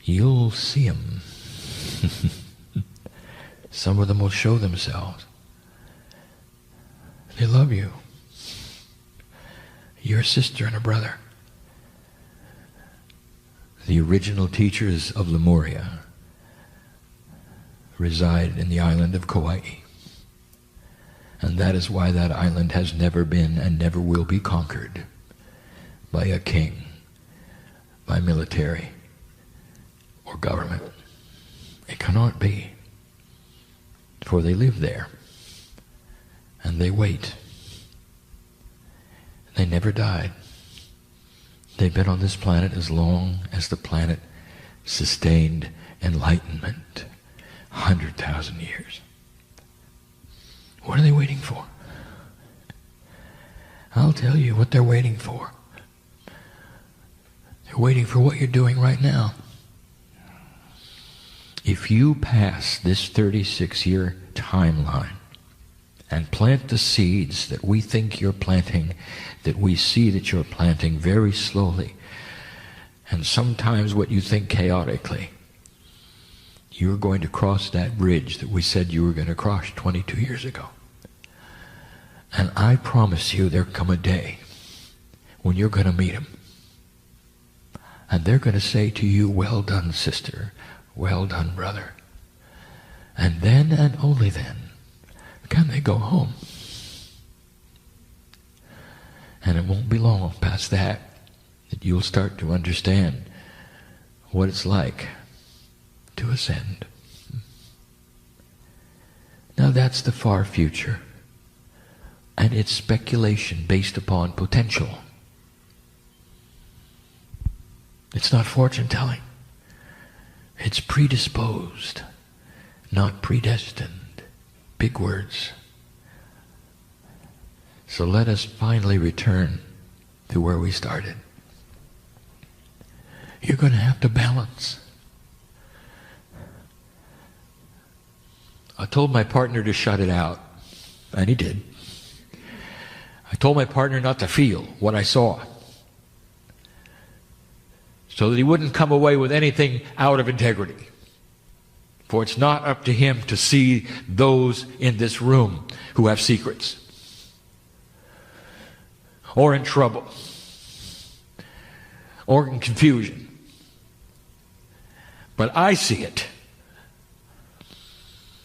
You'll see them. Some of them will show themselves. They love you. You're a sister and a brother. The original teachers of Lemuria reside in the island of Kauai. And that is why that island has never been and never will be conquered by a king, by military, or government. It cannot be. For they live there. And they wait. They never died. They've been on this planet as long as the planet sustained enlightenment. 100,000 years. What are they waiting for? I'll tell you what they're waiting for. They're waiting for what you're doing right now. If you pass this 36-year timeline and plant the seeds that we think you're planting, that we see that you're planting very slowly, and sometimes what you think chaotically, you're going to cross that bridge that we said you were going to cross 22 years ago. And I promise you there'll come a day when you're going to meet them. And they're going to say to you, well done, sister. Well done, brother. And then and only then can they go home. And it won't be long past that you'll start to understand what it's like to ascend. Now that's the far future. And it's speculation based upon potential. It's not fortune telling. It's predisposed, not predestined. Big words. So let us finally return to where we started. You're going to have to balance. I told my partner to shut it out, and he did. I told my partner not to feel what I saw, so that he wouldn't come away with anything out of integrity. For it's not up to him to see those in this room who have secrets, or in trouble, or in confusion. But I see it.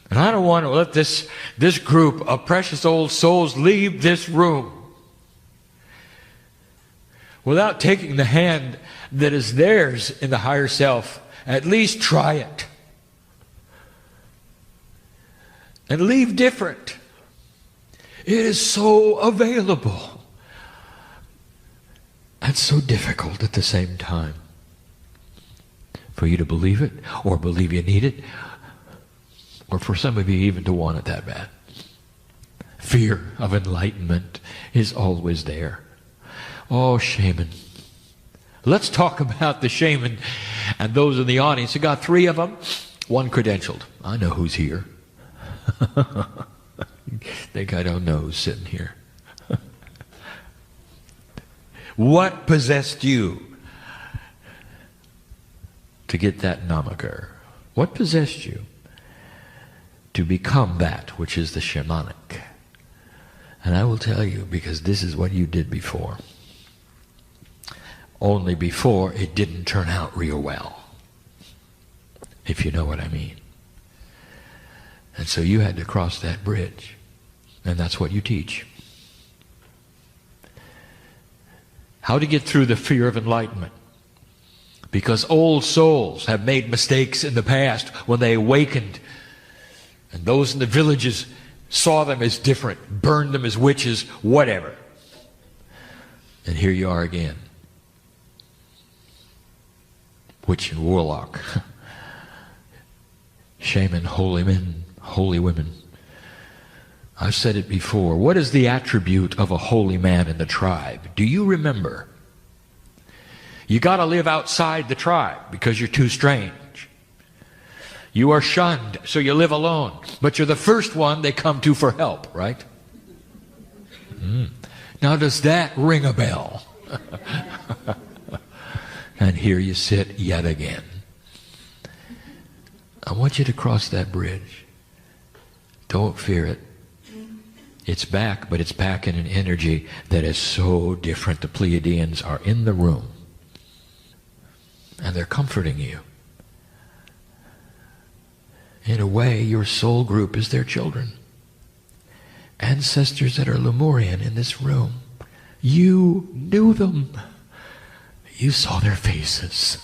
And I don't want to let this group of precious old souls leave this room without taking the hand that is theirs in the higher self. At least try it. And leave different. It is so available and so difficult at the same time for you to believe it, or believe you need it, or for some of you even to want it that bad. Fear of enlightenment is always there. Oh, shaman. Let's talk about the shaman and those in the audience. You got 3 of them, 1 credentialed. I know who's here. Think I don't know who's sitting here. What possessed you to get that namaker? What possessed you to become that which is the shamanic? And I will tell you, because this is what you did before. Only before it didn't turn out real well, if you know what I mean. And so you had to cross that bridge. And that's what you teach. How to get through the fear of enlightenment. Because old souls have made mistakes in the past when they awakened. And those in the villages saw them as different, burned them as witches, whatever. And here you are again. Witch and warlock. Shaman, holy men, holy women. I've said it before. What is the attribute of a holy man in the tribe? Do you remember? You got to live outside the tribe because you're too strange. You are shunned, so you live alone. But you're the first one they come to for help, right? Now does that ring a bell? And here you sit yet again. I want you to cross that bridge. Don't fear it. It's back, but it's back in an energy that is so different. The Pleiadians are in the room. And they're comforting you. In a way, your soul group is their children. Ancestors that are Lemurian in this room. You knew them. You saw their faces.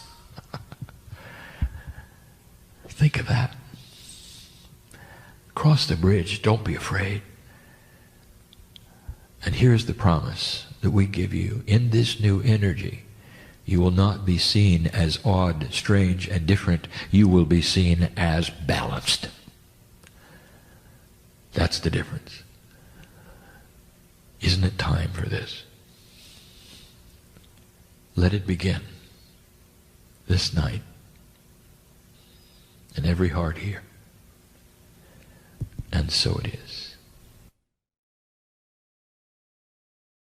Think of that. Cross the bridge. Don't be afraid. And here's the promise that we give you. In this new energy, You will not be seen as odd, strange, and different. You will be seen as balanced. That's the difference. Isn't it time for this? Let it begin this night in every heart here. And so it is.